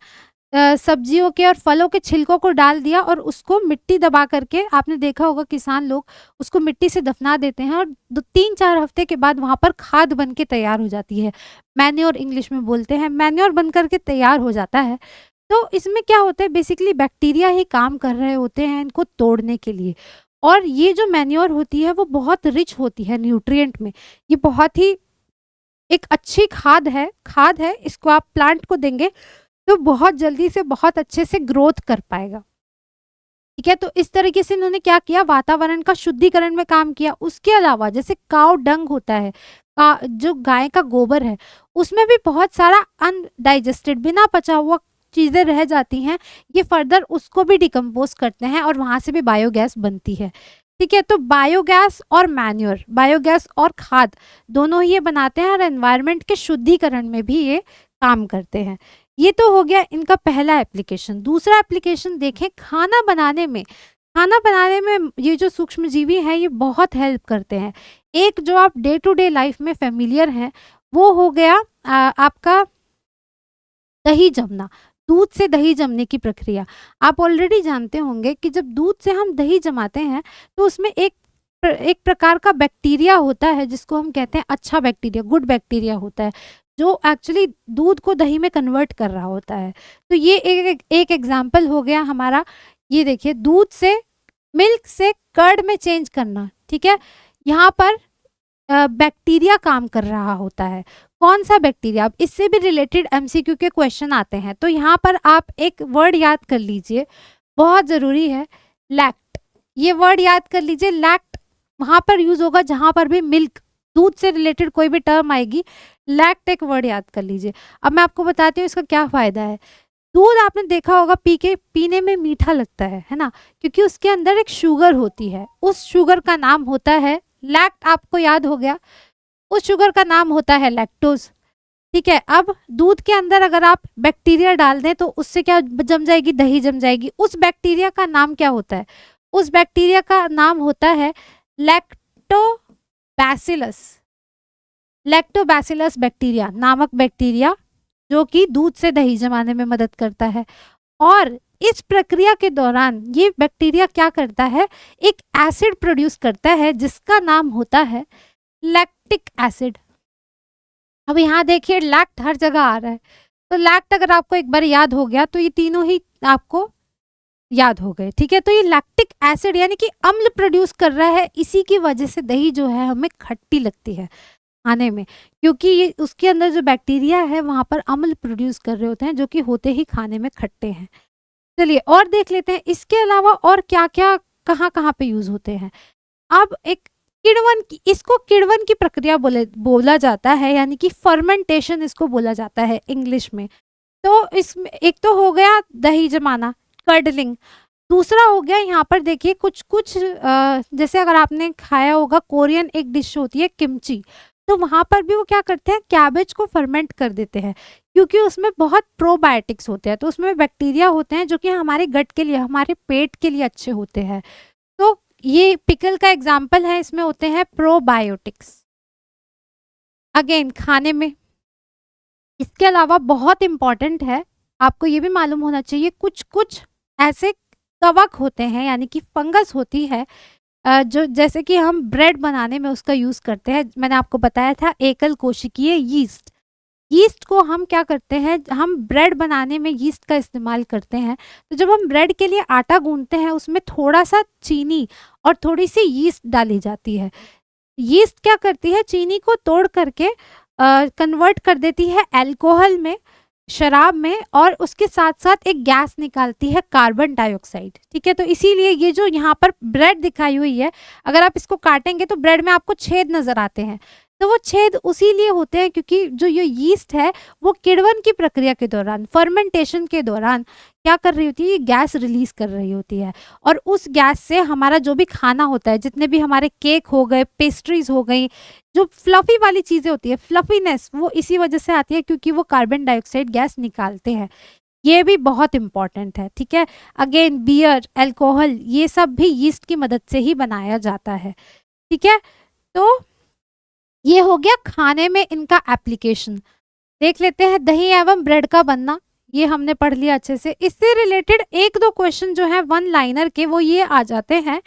सब्जियों के और फलों के छिलकों को डाल दिया और उसको मिट्टी दबा करके, आपने देखा होगा किसान लोग उसको मिट्टी से दफना देते हैं और 3-4 हफ्ते के बाद वहाँ पर खाद बन के तैयार हो जाती है। मैन्योर इंग्लिश में बोलते हैं, मैन्योर बन करके तैयार हो जाता है। तो इसमें क्या होता है, बेसिकली बैक्टीरिया ही काम कर रहे होते हैं इनको तोड़ने के लिए। और ये जो मैन्योर होती है वो बहुत रिच होती है न्यूट्रिएंट में। ये बहुत ही एक अच्छी खाद है, इसको आप प्लांट को देंगे तो बहुत जल्दी से बहुत अच्छे से ग्रोथ कर पाएगा। ठीक है, तो इस तरीके से इन्होंने क्या किया, वातावरण का शुद्धिकरण में काम किया। उसके अलावा जैसे काउ डंग होता है, जो गाय का गोबर है, उसमें भी बहुत सारा अनडाइजेस्टेड, बिना पचा हुआ चीज़ें रह जाती हैं, ये फर्दर उसको भी डिकम्पोज करते हैं और वहाँ से भी बायोगैस बनती है। ठीक है, तो बायोगैस और मैन्योर, बायोगैस और खाद दोनों ही ये बनाते हैं और एनवायरनमेंट के शुद्धिकरण में भी ये काम करते हैं। ये तो हो गया इनका पहला एप्लीकेशन। दूसरा एप्लीकेशन देखें, खाना बनाने में। खाना बनाने में ये जो सूक्ष्म जीवी हैं ये बहुत हेल्प करते हैं। एक जो आप डे टू डे लाइफ में फेमिलियर हैं वो हो गया आपका दही जमना, दूध से दही जमने की प्रक्रिया। आप ऑलरेडी जानते होंगे कि जब दूध से हम दही जमाते हैं तो उसमें एक प्रकार का बैक्टीरिया होता है जिसको हम कहते हैं अच्छा बैक्टीरिया, गुड बैक्टीरिया होता है, जो एक्चुअली दूध को दही में कन्वर्ट कर रहा होता है। तो ये एक एग्जाम्पल हो गया हमारा। ये देखिए, दूध से, मिल्क से कर्ड में चेंज करना, ठीक है। यहाँ पर बैक्टीरिया काम कर रहा होता है। कौन सा बैक्टीरिया? अब इससे भी रिलेटेड एमसीक्यू के क्वेश्चन आते हैं, तो यहाँ पर आप एक वर्ड याद कर लीजिए, बहुत ज़रूरी है, लैक्ट। ये वर्ड याद कर लीजिए, लैक्ट वहाँ पर यूज होगा जहाँ पर भी मिल्क, दूध से रिलेटेड कोई भी टर्म आएगी, लैक्ट एक वर्ड याद कर लीजिए। अब मैं आपको बताती हूँ इसका क्या फ़ायदा है। दूध आपने देखा होगा पीने में मीठा लगता है ना, क्योंकि उसके अंदर एक शुगर होती है, उस शुगर का नाम होता है लैक्ट। आपको याद हो गया, उस शुगर का नाम होता है लैक्टोज, ठीक है। अब दूध के अंदर अगर आप बैक्टीरिया डाल दें तो उससे क्या जम जाएगी? दही जम जाएगी। उस बैक्टीरिया का नाम क्या होता है? उस बैक्टीरिया का नाम होता है लैक्टोबैसिलस। लैक्टोबैसिलस बैक्टीरिया नामक बैक्टीरिया, जो कि दूध से दही जमाने में मदद करता है। और इस प्रक्रिया के दौरान ये बैक्टीरिया क्या करता है? एक एसिड प्रोड्यूस करता है जिसका नाम होता है लैक्टिक एसिड। अब यहाँ देखिए, लैक्ट हर जगह आ रहा है, तो लैक्ट अगर आपको एक बार याद हो गया तो ये तीनों ही आपको याद हो गए, ठीक है। तो ये लैक्टिक एसिड यानी कि अम्ल प्रोड्यूस कर रहा है, इसी की वजह से दही जो है हमें खट्टी लगती है खाने में, क्योंकि ये उसके अंदर जो बैक्टीरिया है वहाँ पर अम्ल प्रोड्यूस कर रहे होते हैं, जो कि होते ही खाने में खट्टे हैं। चलिए और देख लेते हैं इसके अलावा और क्या क्या कहाँ कहाँ पे यूज होते हैं। अब एक किण्वन की, इसको किण्वन की प्रक्रिया बोला जाता है, यानी कि फर्मेंटेशन इसको बोला जाता है इंग्लिश में। तो इसमें एक तो हो गया दही जमाना, कर्डलिंग। दूसरा हो गया यहाँ पर देखिए कुछ जैसे अगर आपने खाया होगा, कोरियन एक डिश होती है किमची, तो वहाँ पर भी वो क्या करते हैं? कैबेज को फर्मेंट कर देते हैं, क्योंकि उसमें बहुत प्रोबायोटिक्स होते हैं, तो उसमें बैक्टीरिया होते हैं जो कि हमारे गट के लिए, हमारे पेट के लिए अच्छे होते हैं। तो ये पिकल का एग्जाम्पल है, इसमें होते हैं प्रोबायोटिक्स। अगेन खाने में, इसके अलावा बहुत इंपॉर्टेंट है, आपको ये भी मालूम होना चाहिए, कुछ ऐसे कवक होते हैं, यानी कि फंगस होती है, जो जैसे कि हम ब्रेड बनाने में उसका यूज़ करते हैं। मैंने आपको बताया था एकल कोशिकीय यीस्ट। यीस्ट को हम क्या करते हैं? हम ब्रेड बनाने में यीस्ट का इस्तेमाल करते हैं। तो जब हम ब्रेड के लिए आटा गूंथते हैं, उसमें थोड़ा सा चीनी और थोड़ी सी यीस्ट डाली जाती है। यीस्ट क्या करती है? चीनी को तोड़ करके कन्वर्ट कर देती है अल्कोहल में, शराब में, और उसके साथ साथ एक गैस निकालती है, कार्बन डाइऑक्साइड, ठीक है। तो इसीलिए ये जो यहाँ पर ब्रेड दिखाई हुई है, अगर आप इसको काटेंगे तो ब्रेड में आपको छेद नजर आते हैं, तो वो छेद उसी लिए होते हैं क्योंकि जो ये यीस्ट है वो किण्वन की प्रक्रिया के दौरान, फर्मेंटेशन के दौरान क्या कर रही होती है? गैस रिलीज कर रही होती है, और उस गैस से हमारा जो भी खाना होता है, जितने भी हमारे केक हो गए, पेस्ट्रीज हो गई, जो फ्लफी वाली चीज़ें होती है, फ्लफीनेस, वो इसी वजह से आती है क्योंकि वो कार्बन डाइऑक्साइड गैस निकालते हैं। ये भी बहुत इंपॉर्टेंट है, ठीक है। अगेन बियर, अल्कोहल, ये सब भी यीस्ट की मदद से ही बनाया जाता है, ठीक है। तो ये हो गया खाने में इनका एप्लीकेशन। देख लेते हैं दही एवं ब्रेड का बनना, ये हमने पढ़ लिया अच्छे से। इससे रिलेटेड एक दो क्वेश्चन जो है वन लाइनर के, वो ये आ जाते हैं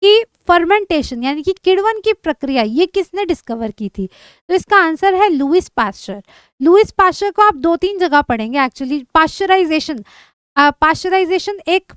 कि फर्मेंटेशन यानी कि किण्वन की प्रक्रिया ये किसने डिस्कवर की थी? तो इसका आंसर है लुईस पास्चर। लुईस पास्चर को आप 2-3 जगह पढ़ेंगे एक्चुअली। पास्चराइजेशन एक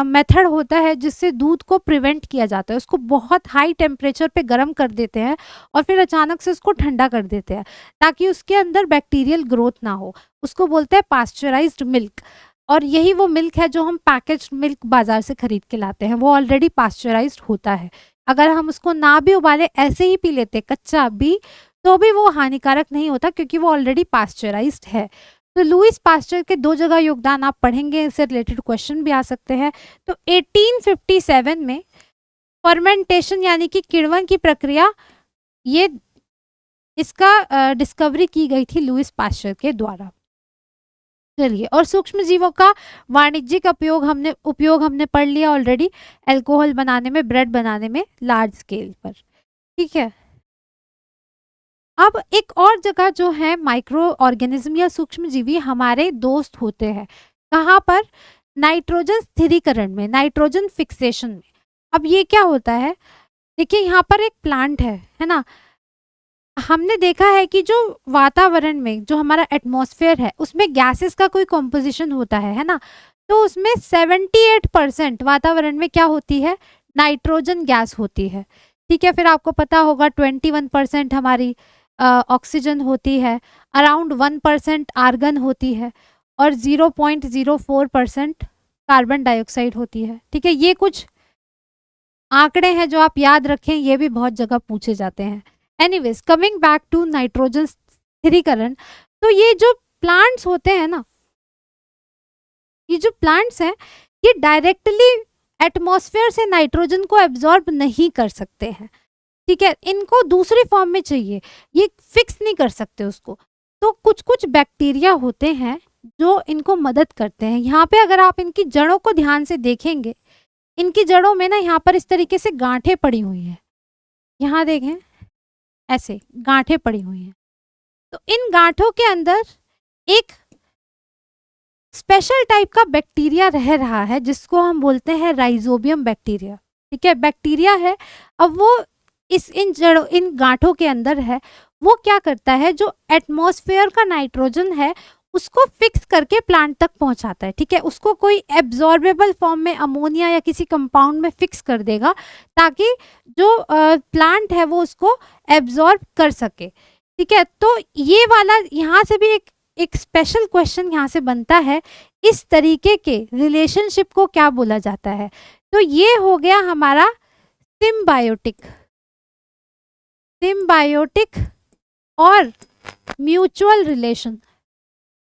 मेथड होता है जिससे दूध को प्रिवेंट किया जाता है, उसको बहुत हाई टेम्परेचर पे गर्म कर देते हैं और फिर अचानक से उसको ठंडा कर देते हैं ताकि उसके अंदर बैक्टीरियल ग्रोथ ना हो, उसको बोलते हैं पास्चराइज्ड मिल्क। और यही वो मिल्क है जो हम पैकेज्ड मिल्क बाजार से खरीद के लाते हैं, वो ऑलरेडी पास्चराइज्ड होता है। अगर हम उसको ना भी उबाले, ऐसे ही पी लेते कच्चा भी, तो भी वो हानिकारक नहीं होता क्योंकि वो ऑलरेडी पास्चराइज्ड है। तो लुईस पास्चर के 2 जगह योगदान आप पढ़ेंगे, इससे रिलेटेड क्वेश्चन भी आ सकते हैं। तो 1857 में फर्मेंटेशन यानी कि किण्वन की प्रक्रिया, ये इसका डिस्कवरी की गई थी लुईस पास्चर के द्वारा। चलिए, और सूक्ष्म जीवों का वाणिज्यिक उपयोग हमने पढ़ लिया ऑलरेडी, अल्कोहल बनाने में, ब्रेड बनाने में लार्ज स्केल पर, ठीक है। अब एक और जगह जो है माइक्रो ऑर्गेनिज्म या सूक्ष्म जीवी हमारे दोस्त होते हैं, कहाँ पर? नाइट्रोजन स्थिरीकरण में, नाइट्रोजन फिक्सेशन में। अब ये क्या होता है, देखिए यहाँ पर एक प्लांट है ना। हमने देखा है कि जो वातावरण में जो हमारा एटमॉस्फेयर है उसमें गैसेस का कोई कॉम्पोजिशन होता है ना, तो उसमें 78% वातावरण में क्या होती है? नाइट्रोजन गैस होती है। ठीक है, फिर आपको पता होगा 21% हमारी ऑक्सीजन होती है, अराउंड 1% आर्गन होती है और 0.04% कार्बन डाइऑक्साइड होती है। ठीक है, ये कुछ आंकड़े हैं जो आप याद रखें, ये भी बहुत जगह पूछे जाते हैं। Anyways, coming back to nitrogen स्थिरीकरण, तो ये जो प्लांट्स होते हैं ना, ये जो प्लांट्स हैं ये डायरेक्टली एटमॉस्फेयर से नाइट्रोजन को एब्जॉर्ब नहीं कर सकते हैं। ठीक है, इनको दूसरी फॉर्म में चाहिए, ये फिक्स नहीं कर सकते उसको। तो कुछ कुछ बैक्टीरिया होते हैं जो इनको मदद करते हैं। यहाँ पे अगर आप इनकी जड़ों को ध्यान से देखेंगे, इनकी जड़ों में ना यहाँ पर इस तरीके से गांठें पड़ी हुई हैं। यहाँ देखें, ऐसे गांठें पड़ी हुई हैं। तो इन गांठों के अंदर एक स्पेशल टाइप का बैक्टीरिया रह रहा है जिसको हम बोलते हैं राइजोबियम बैक्टीरिया। ठीक है, बैक्टीरिया है। अब वो इन गांठों के अंदर है, वो क्या करता है, जो एटमॉस्फेयर का नाइट्रोजन है उसको फिक्स करके प्लांट तक पहुंचाता है। ठीक है, उसको कोई एब्जॉर्बेबल फॉर्म में अमोनिया या किसी कंपाउंड में फिक्स कर देगा ताकि जो प्लांट है वो उसको एब्जॉर्ब कर सके। ठीक है, तो ये वाला यहाँ से भी एक स्पेशल क्वेश्चन यहाँ से बनता है, इस तरीके के रिलेशनशिप को क्या बोला जाता है? तो ये हो गया हमारा सिम्बायोटिक और म्यूचुअल रिलेशन।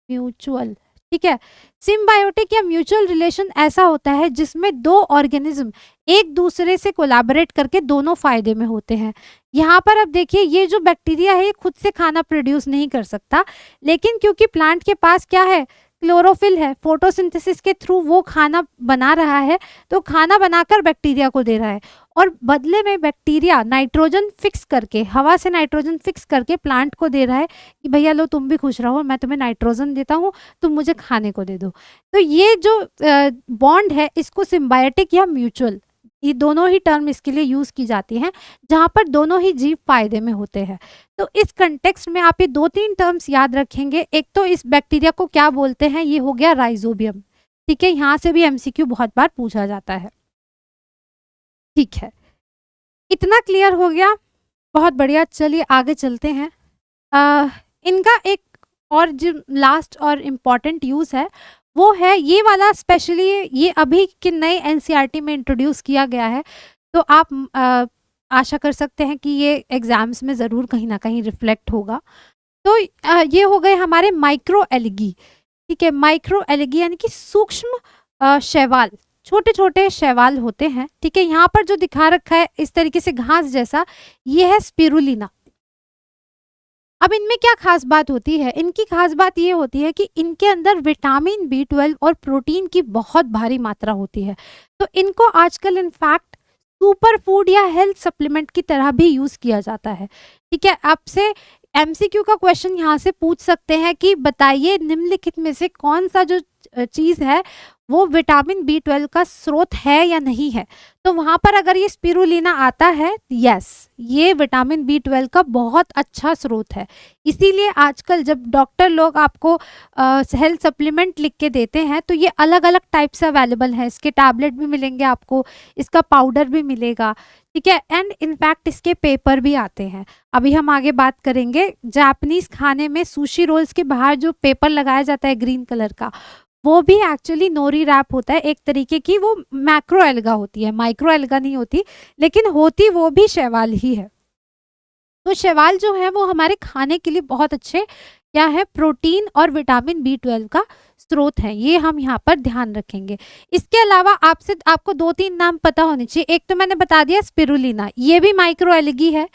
म्यूचुअल, ठीक है, सिम्बायोटिक या म्यूचुअल रिलेशन ऐसा होता है जिसमें दो ऑर्गेनिज्म एक दूसरे से कोलैबोरेट करके दोनों फायदे में होते हैं। यहाँ पर अब देखिए, ये जो बैक्टीरिया है ये खुद से खाना प्रोड्यूस नहीं कर सकता, लेकिन क्योंकि प्लांट के पास क्या है, क्लोरोफिल है, फोटोसिंथेसिस के थ्रू वो खाना बना रहा है, तो खाना बनाकर बैक्टीरिया को दे रहा है और बदले में बैक्टीरिया नाइट्रोजन फिक्स करके, हवा से नाइट्रोजन फिक्स करके प्लांट को दे रहा है कि भैया लो तुम भी खुश रहो, मैं तुम्हें नाइट्रोजन देता हूँ, तुम मुझे खाने को दे दो। तो ये जो बॉन्ड है इसको सिम्बायोटिक या म्यूचुअल, ये दोनों ही टर्म इसके लिए यूज की जाती हैं जहाँ पर दोनों ही जीव फायदे में होते हैं। तो इस कंटेक्स्ट में आप ये 2-3 टर्म्स याद रखेंगे। एक तो इस बैक्टीरिया को क्या बोलते हैं, ये हो गया राइजोबियम। ठीक है, यहाँ से भी एमसीक्यू बहुत बार पूछा जाता है। ठीक है, इतना क्लियर हो गया, बहुत बढ़िया। चलिए आगे चलते हैं। इनका एक और जो लास्ट और इम्पॉर्टेंट यूज़ है वो है ये वाला, स्पेशली ये अभी के नए एनसीईआरटी में इंट्रोड्यूस किया गया है, तो आप आशा कर सकते हैं कि ये एग्जाम्स में ज़रूर कहीं ना कहीं रिफ्लेक्ट होगा। तो ये हो गए हमारे माइक्रो एल्गी। ठीक है, माइक्रो एल्गी यानी कि सूक्ष्म शैवाल, छोटे छोटे शैवाल होते हैं। ठीक है, यहाँ पर जो दिखा रखा है इस तरीके से घास जैसा, ये है स्पिरुलिना। अब इनमें क्या खास बात होती है, इनकी खास बात ये होती है कि इनके अंदर विटामिन B12 और प्रोटीन की बहुत भारी मात्रा होती है। तो इनको आजकल इनफैक्ट सुपर फूड या हेल्थ सप्लीमेंट की तरह भी यूज किया जाता है। ठीक है, आपसे एमसीक्यू का क्वेश्चन यहाँ से पूछ सकते हैं कि बताइए निम्नलिखित में से कौन सा जो चीज़ है वो विटामिन B12 का स्रोत है या नहीं है। तो वहाँ पर अगर ये स्पिरुलिना आता है, यस, ये विटामिन B12 का बहुत अच्छा स्रोत है। इसीलिए आजकल जब डॉक्टर लोग आपको हेल्थ सप्लीमेंट लिख के देते हैं तो ये अलग अलग टाइप से अवेलेबल है। इसके टैबलेट भी मिलेंगे आपको, इसका पाउडर भी मिलेगा। ठीक है, एंड इनफैक्ट इसके पेपर भी आते हैं। अभी हम आगे बात करेंगे। जापानीज खाने में सुशी रोल्स के बाहर जो पेपर लगाया जाता है ग्रीन कलर का, वो भी एक्चुअली नोरी रैप होता है, एक तरीके की वो मैक्रो एल्गा होती है, माइक्रो एल्गा नहीं होती, लेकिन होती वो भी शैवाल ही है। तो शैवाल जो है वो हमारे खाने के लिए बहुत अच्छे क्या है, प्रोटीन और विटामिन B12 का स्रोत है। ये हम यहाँ पर ध्यान रखेंगे। इसके अलावा आपको 2-3 नाम पता होने चाहिए। एक तो मैंने बता दिया स्पिरुलिना, ये भी माइक्रो एल्गी है,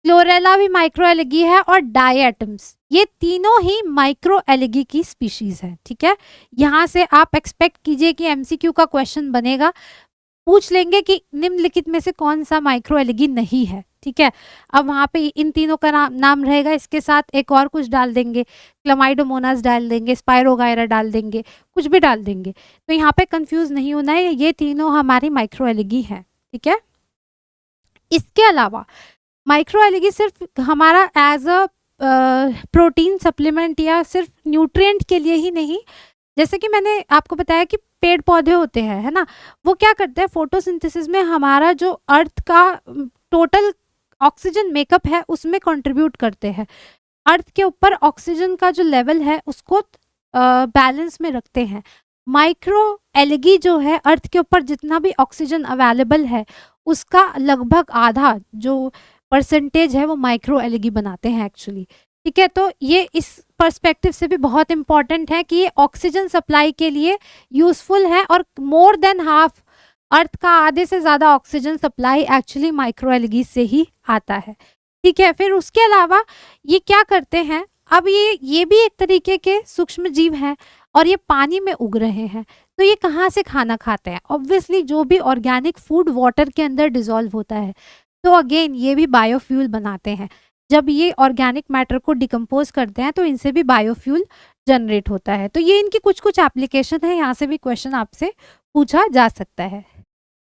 क्लोरेला भी माइक्रो एल्गी है, और डायटम्स, ये तीनों ही माइक्रो एल्गी की स्पीशीज है। ठीक है, यहाँ से आप एक्सपेक्ट कीजिए कि एमसीक्यू का क्वेश्चन बनेगा। पूछ लेंगे कि निम्नलिखित में से कौन सा माइक्रो एलगी नहीं है, ठीक है। अब वहाँ पे इन तीनों का नाम रहेगा, इसके साथ एक और कुछ डाल देंगे, क्लमाइडोमोनास डाल देंगे, स्पाइरोगायरा डाल देंगे, कुछ भी डाल देंगे। तो यहाँ पे कंफ्यूज नहीं होना है, ये तीनों हमारी माइक्रो एलगी हैं, ठीक है। इसके अलावा माइक्रो एलगी सिर्फ हमारा एज अ प्रोटीन सप्लीमेंट या सिर्फ न्यूट्रिएंट के लिए ही नहीं, जैसे कि मैंने आपको बताया कि पेड़ पौधे होते हैं, है ना, वो क्या करते हैं फोटोसिंथेसिस में हमारा जो अर्थ का टोटल ऑक्सीजन मेकअप है उसमें कंट्रीब्यूट करते हैं। अर्थ के ऊपर ऑक्सीजन का जो लेवल है उसको बैलेंस में रखते हैं। माइक्रो एलगी जो है अर्थ के ऊपर जितना भी ऑक्सीजन अवेलेबल है उसका लगभग आधा जो परसेंटेज है वो माइक्रो एलगी बनाते हैं एक्चुअली, ठीक है। तो ये इस पर्सपेक्टिव से भी बहुत इंपॉर्टेंट है कि ये ऑक्सीजन सप्लाई के लिए यूजफुल है और मोर देन हाफ अर्थ का आधे से ज़्यादा oxygen supply actually micro algae से ही आता है, ठीक है। फिर उसके अलावा ये क्या करते हैं, अब ये भी एक तरीके के सूक्ष्म जीव हैं और ये पानी में उग रहे हैं, तो ये कहाँ से खाना खाते हैं, ऑब्वियसली जो भी ऑर्गेनिक फूड वाटर के अंदर डिजोल्व होता है, तो अगेन ये भी बायोफ्यूल बनाते हैं। जब ये ऑर्गेनिक मैटर को डिकम्पोज करते हैं तो इनसे भी बायोफ्यूल जनरेट होता है। तो ये इनकी कुछ कुछ एप्लीकेशन है, यहाँ से भी क्वेश्चन आपसे पूछा जा सकता है।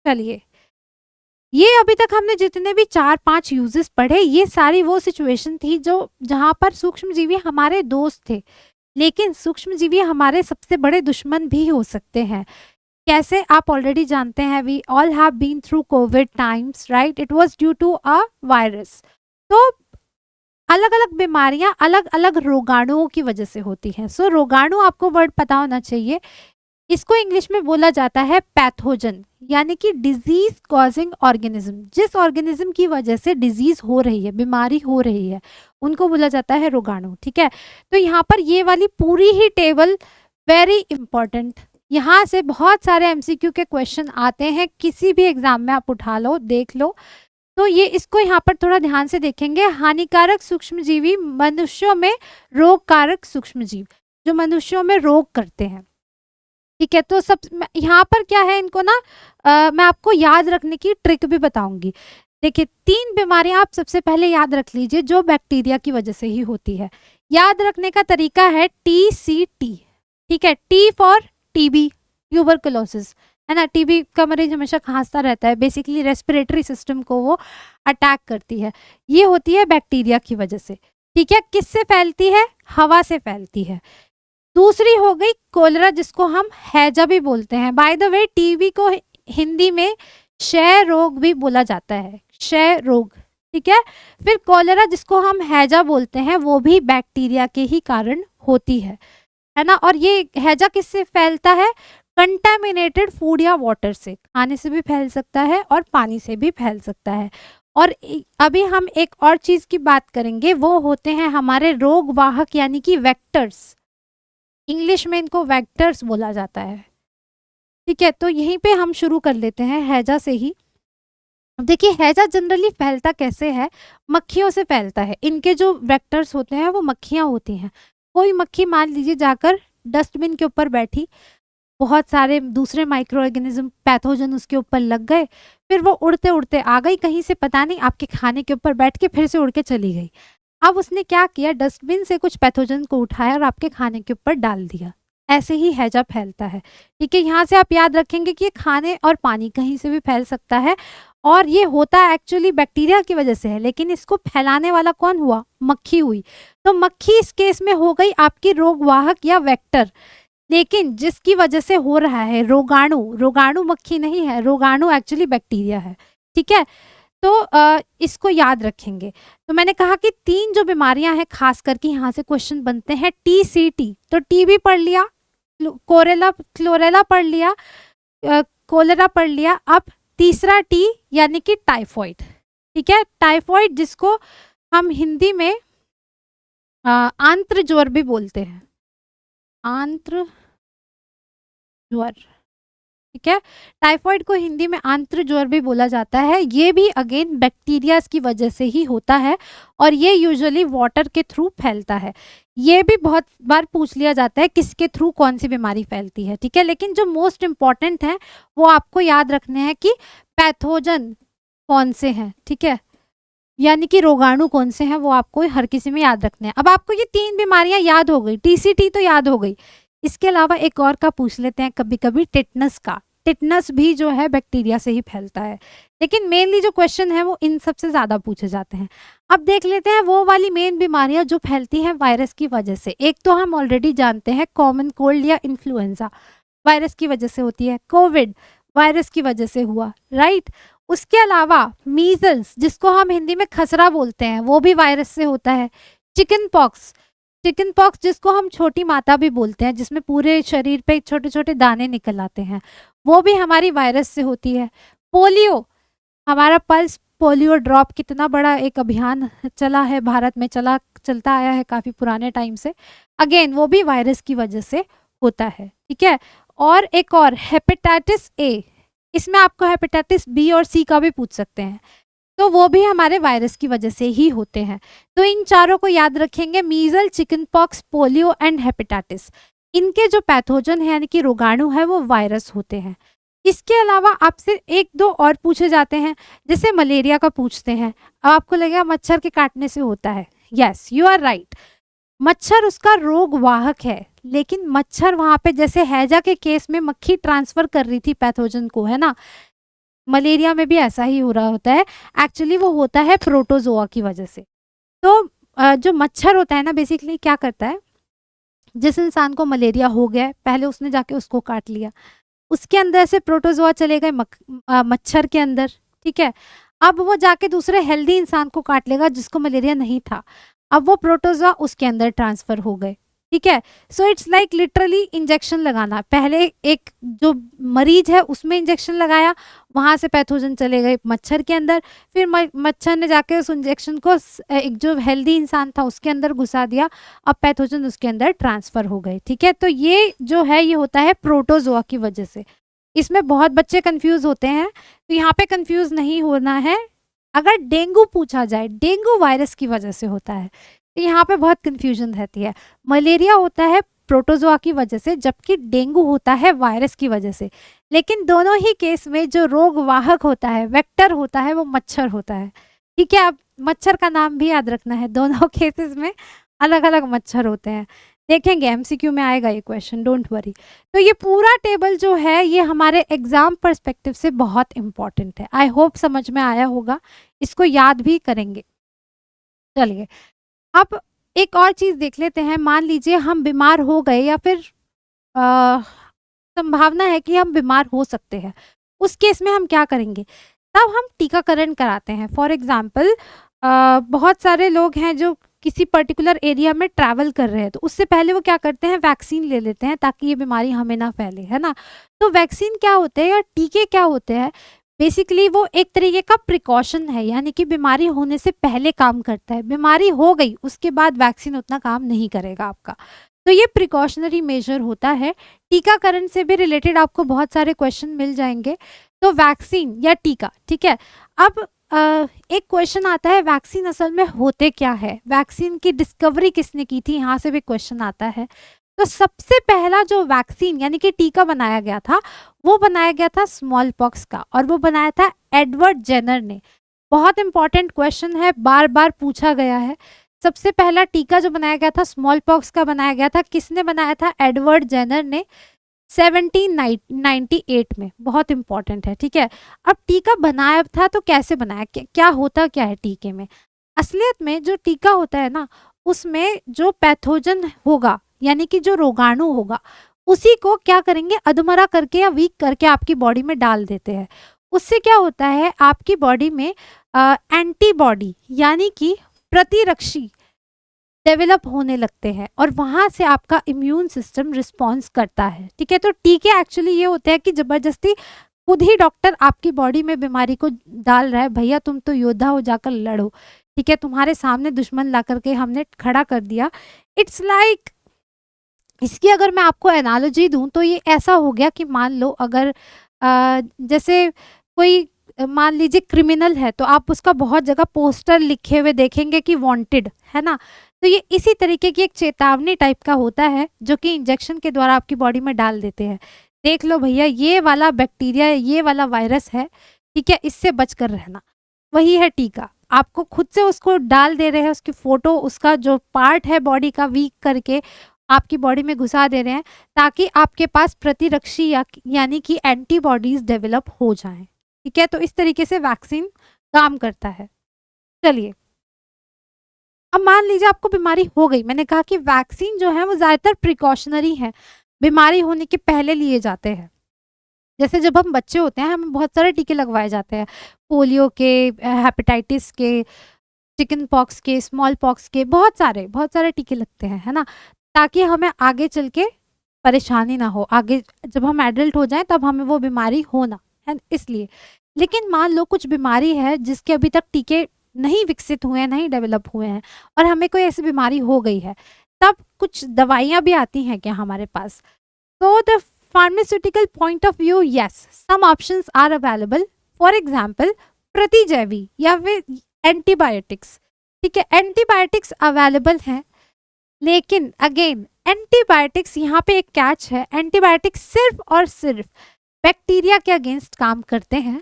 चलिए, ये अभी तक हमने जितने भी 4-5 यूजेस पढ़े, ये सारी वो सिचुएशन थी जो जहाँ पर सूक्ष्मजीवी हमारे दोस्त थे, लेकिन सूक्ष्मजीवी हमारे सबसे बड़े दुश्मन भी हो सकते हैं। कैसे, आप ऑलरेडी जानते हैं, we all have been through covid times, right, it was due to a virus. तो अलग अलग बीमारियां अलग अलग रोगाणुओं की वजह से होती हैं। सो रोगाणु आपको वर्ड पता होना चाहिए, इसको इंग्लिश में बोला जाता है पैथोजन, यानी कि डिजीज कॉजिंग ऑर्गेनिज्म। जिस ऑर्गेनिज्म की वजह से डिजीज हो रही है, बीमारी हो रही है, उनको बोला जाता है रोगाणु, ठीक है। तो यहाँ पर ये वाली पूरी ही टेबल वेरी इंपॉर्टेंट, यहाँ से बहुत सारे एमसीक्यू के क्वेश्चन आते हैं, किसी भी एग्जाम में आप उठा लो, देख लो। तो ये इसको यहाँ पर थोड़ा ध्यान से देखेंगे। हानिकारक सूक्ष्मजीवी मनुष्यों में रोगकारक सूक्ष्मजीव, जो मनुष्यों में रोग करते हैं, ठीक है। तो सब यहाँ पर क्या है, इनको ना मैं आपको याद रखने की ट्रिक भी बताऊंगी। देखिए, 3 बीमारियां आप सबसे पहले याद रख लीजिए जो बैक्टीरिया की वजह से ही होती है। याद रखने का तरीका है TCT, ठीक है। टी फॉर टीबी, ट्यूबरकुलोसिस, है ना। टीबी का मरीज हमेशा खांसता रहता है, बेसिकली रेस्पिरेटरी सिस्टम को वो अटैक करती है, ये होती है बैक्टीरिया की वजह से, ठीक है। किससे फैलती है, हवा से फैलती है। दूसरी हो गई कोलेरा, जिसको हम हैजा भी बोलते हैं। बाय द वे, टीबी को हिंदी में क्षय रोग भी बोला जाता है, क्षय रोग, ठीक है। फिर कोलेरा, जिसको हम हैजा बोलते हैं, वो भी बैक्टीरिया के ही कारण होती है ना। और ये हैजा किससे फैलता है, कंटामिनेटेड फूड या वाटर से, खाने से भी फैल सकता है और पानी से भी फैल सकता है। और अभी हम एक और चीज की बात करेंगे, वो होते हैं हमारे रोग वाहक, यानी कि वेक्टर्स। इंग्लिश में इनको वेक्टर्स बोला जाता है, ठीक है। तो यहीं पे हम शुरू कर लेते हैं हैजा से ही। देखिए, हैजा जनरली फैलता कैसे है, मक्खियों से फैलता है। इनके जो वेक्टर्स होते हैं वो मक्खियां होती हैं। कोई मक्खी मान लीजिए जाकर डस्टबिन के ऊपर बैठी, बहुत सारे दूसरे माइक्रो ऑर्गेनिज्म पैथोजन उसके ऊपर लग गए, फिर वो उड़ते उड़ते आ गई कहीं से, पता नहीं, आपके खाने के ऊपर बैठ के फिर से उड़ के चली गई। अब उसने क्या किया, डस्टबिन से कुछ पैथोजन को उठाया और आपके खाने के ऊपर डाल दिया। ऐसे ही हैजा फैलता है, ठीक है। यहाँ से आप याद रखेंगे कि ये खाने और पानी कहीं से भी फैल सकता है, और ये होता एक्चुअली बैक्टीरिया की वजह से है, लेकिन इसको फैलाने वाला कौन हुआ, मक्खी हुई। तो मक्खी इस केस में हो गई आपकी रोगवाहक या वेक्टर, लेकिन जिसकी वजह से हो रहा है रोगाणु, रोगाणु मक्खी नहीं है, रोगाणु एक्चुअली बैक्टीरिया है, ठीक है। तो इसको याद रखेंगे। तो मैंने कहा कि 3 जो बीमारियां हैं, खास करके यहाँ से क्वेश्चन बनते हैं। TCT, तो टीबी पढ़ लिया, क्लोरेला पढ़ लिया, कोलेरा पढ़ लिया। अब तीसरा टी यानी कि टाइफॉइड, ठीक है। टाइफॉइड, जिसको हम हिंदी में आंत्र ज्वर भी बोलते हैं, आंत्र ज्वर, ठीक है। टाइफाइड को हिंदी में आंत्र ज्वर भी बोला जाता है। ये भी अगेन बैक्टीरियाज की वजह से ही होता है और ये यूजुअली वाटर के थ्रू फैलता है। ये भी बहुत बार पूछ लिया जाता है किसके थ्रू कौन सी बीमारी फैलती है, ठीक है। लेकिन जो मोस्ट इम्पॉर्टेंट है वो आपको याद रखने हैं कि पैथोजन कौन से हैं, ठीक है, यानी कि रोगाणु कौन से हैं, वो आपको हर किसी में याद रखने हैं। अब आपको ये 3 बीमारियां याद हो गई, टीसीटी तो याद हो गई, इसके अलावा एक और का पूछ लेते हैं कभी कभी, टिटनस का। टिटनस भी जो है बैक्टीरिया से ही फैलता है, लेकिन मेनली जो क्वेश्चन है वो इन सबसे ज्यादा पूछे जाते हैं। अब देख लेते हैं वो वाली मेन बीमारियां जो फैलती हैं वायरस की वजह से। एक तो हम ऑलरेडी जानते हैं कॉमन कोल्ड या इन्फ्लुएंजा वायरस की वजह से होती है, कोविड वायरस की वजह से हुआ, राइट। उसके अलावा मीजल्स जिसको हम हिंदी में खसरा बोलते हैं वो भी वायरस से होता है। चिकन पॉक्स, चिकन पॉक्स जिसको हम छोटी माता भी बोलते हैं, जिसमें पूरे शरीर पे छोटे छोटे दाने निकल आते हैं, वो भी हमारी वायरस से होती है। पोलियो, हमारा पल्स पोलियो ड्रॉप कितना बड़ा एक अभियान चला है भारत में, चलता आया है काफी पुराने टाइम से, अगेन वो भी वायरस की वजह से होता है, ठीक है। और एक और हेपेटाइटिस ए, इसमें आपको हेपेटाइटिस बी और सी का भी पूछ सकते हैं, तो वो भी हमारे वायरस की वजह से ही होते हैं। तो इन चारों को याद रखेंगे, measle, chicken pox, polio and hepatitis. इनके जो पैथोजन है यानी कि रोगाणु है वो वायरस होते हैं। इसके अलावा आपसे एक दो और पूछे जाते हैं, जैसे मलेरिया का पूछते हैं। अब आपको लगेगा मच्छर के काटने से होता है, यस यू आर राइट, मच्छर उसका रोग वाहक है, लेकिन मच्छर वहां पे जैसे हैजा के केस में मक्खी ट्रांसफर कर रही थी पैथोजन को, है ना, मलेरिया में भी ऐसा ही हो रहा होता है। एक्चुअली वो होता है प्रोटोजोआ की वजह से। तो जो मच्छर होता है ना बेसिकली क्या करता है, जिस इंसान को मलेरिया हो गया पहले उसने जाके उसको काट लिया, उसके अंदर से प्रोटोजोआ चले गए मच्छर के अंदर, ठीक है। अब वो जाके दूसरे हेल्दी इंसान को काट लेगा जिसको मलेरिया नहीं था, अब वो प्रोटोजोआ उसके अंदर ट्रांसफर हो गए, ठीक है। So it's like literally injection लगाना, पहले एक जो मरीज है उसमें इंजेक्शन लगाया, वहां से पैथोजन चले गए मच्छर के अंदर, फिर मच्छर ने जाके उस इंजेक्शन को एक जो हेल्दी इंसान था उसके अंदर घुसा दिया, अब पैथोजन उसके अंदर ट्रांसफर हो गए, ठीक है। तो ये जो है ये होता है प्रोटोजोआ की वजह से। इसमें बहुत बच्चे कंफ्यूज होते हैं, तो यहाँ पे कंफ्यूज नहीं होना है। अगर डेंगू पूछा जाए, डेंगू वायरस की वजह से होता है, तो यहाँ पे बहुत कंफ्यूजन रहती है। मलेरिया होता है प्रोटोजोआ की वजह से, जबकि डेंगू होता है वायरस की वजह से। लेकिन दोनों ही केस में जो रोग वाहक होता है, वेक्टर होता है, वो मच्छर होता है, ठीक है। अब मच्छर का नाम भी याद रखना है, दोनों केसेस में अलग अलग मच्छर होते हैं। देखेंगे एमसीक्यू में आएगा ये क्वेश्चन, डोंट वरी। तो ये पूरा टेबल जो है ये हमारे एग्जाम पर्सपेक्टिव से बहुत इंपॉर्टेंट है। आई होप समझ में आया होगा, इसको याद भी करेंगे। चलिए अब एक और चीज देख लेते हैं। मान लीजिए हम बीमार हो गए या फिर संभावना है कि हम बीमार हो सकते हैं, उस केस में हम क्या करेंगे, तब हम टीकाकरण कराते हैं। फॉर एग्जाम्पल बहुत सारे लोग हैं जो किसी पर्टिकुलर एरिया में ट्रैवल कर रहे हैं, तो उससे पहले वो क्या करते हैं, वैक्सीन ले लेते हैं ताकि ये बीमारी हमें ना फैले, है ना। तो वैक्सीन क्या होते हैं या टीके क्या होते हैं, बेसिकली वो एक तरीके का प्रिकॉशन है, यानी कि बीमारी होने से पहले काम करता है। बीमारी हो गई उसके बाद वैक्सीन उतना काम नहीं करेगा आपका, तो ये प्रिकॉशनरी मेजर होता है। टीकाकरण से भी रिलेटेड आपको बहुत सारे क्वेश्चन मिल जाएंगे। तो वैक्सीन या टीका, ठीक है। अब एक क्वेश्चन आता है वैक्सीन असल में होते क्या है, वैक्सीन की डिस्कवरी किसने की थी, यहाँ से भी क्वेश्चन आता है। तो सबसे पहला जो वैक्सीन यानी कि टीका बनाया गया था वो बनाया गया था स्मॉल पॉक्स का, और वो बनाया था एडवर्ड जेनर ने। बहुत इंपॉर्टेंट क्वेश्चन है, बार बार पूछा गया है। सबसे पहला टीका जो बनाया गया था स्मॉल पॉक्स का बनाया गया था, किसने बनाया था, एडवर्ड जेनर ने 1798 में। बहुत इंपॉर्टेंट है, ठीक है। अब टीका बनाया था तो कैसे बनाया, क्या होता क्या है टीके में, असलियत में जो टीका होता है ना उसमें जो पैथोजन होगा यानी कि जो रोगाणु होगा उसी को क्या करेंगे, अधमरा करके या वीक करके आपकी बॉडी में डाल देते हैं। उससे क्या होता है, आपकी बॉडी में एंटीबॉडी यानी कि प्रतिरक्षी डेवलप होने लगते हैं और वहां से आपका इम्यून सिस्टम रिस्पॉन्स करता है, ठीक है। तो टीके एक्चुअली ये होते हैं कि जबरदस्ती खुद ही डॉक्टर आपकी बॉडी में बीमारी को डाल रहा है, भैया तुम तो योद्धा हो, जाकर लड़ो, ठीक है, तुम्हारे सामने दुश्मन ला करके हमने खड़ा कर दिया। इट्स लाइक इसकी अगर मैं आपको एनालॉजी दूँ तो ये ऐसा हो गया कि मान लो अगर जैसे कोई मान लीजिए क्रिमिनल है तो आप उसका बहुत जगह पोस्टर लिखे हुए देखेंगे कि वांटेड, है ना? तो ये इसी तरीके की एक चेतावनी टाइप का होता है जो कि इंजेक्शन के द्वारा आपकी बॉडी में डाल देते हैं। देख लो भैया ये वाला बैक्टीरिया, ये वाला वायरस है, ठीक है? इससे बच कर रहना। वही है टीका। आपको खुद से उसको डाल दे रहे हैं, उसकी फ़ोटो, उसका जो पार्ट है बॉडी का वीक करके आपकी बॉडी में घुसा दे रहे हैं ताकि आपके पास प्रतिरक्षी यानी कि एंटीबॉडीज़ डेवलप हो जाएँ, ठीक है? तो इस तरीके से वैक्सीन काम करता है। चलिए, अब मान लीजिए आपको बीमारी हो गई। मैंने कहा कि वैक्सीन जो है वो ज़्यादातर प्रिकॉशनरी है, बीमारी होने के पहले लिए जाते हैं। जैसे जब हम बच्चे होते हैं हमें बहुत सारे टीके लगवाए जाते हैं, पोलियो के, हेपेटाइटिस के, चिकन पॉक्स के, स्मॉल पॉक्स के, बहुत सारे टीके लगते हैं, है ना? ताकि हमें आगे चल के परेशानी ना हो, आगे जब हम एडल्ट हो जाएँ तब हमें वो बीमारी हो ना, है इसलिए। लेकिन मान लो कुछ बीमारी है जिसके अभी तक टीके नहीं विकसित हुए हैं, नहीं डेवलप हुए हैं और हमें कोई ऐसी बीमारी हो गई है, तब कुछ दवाइयाँ भी आती हैं क्या हमारे पास? So the pharmaceutical point of view, yes, some options are available. For example, प्रतिजैवी या फिर एंटीबायोटिक्स, ठीक है? एंटीबायोटिक्स अवेलेबल हैं, लेकिन अगेन एंटीबायोटिक्स यहाँ पे एक कैच है। एंटीबायोटिक्स सिर्फ और सिर्फ बैक्टीरिया के अगेंस्ट काम करते हैं,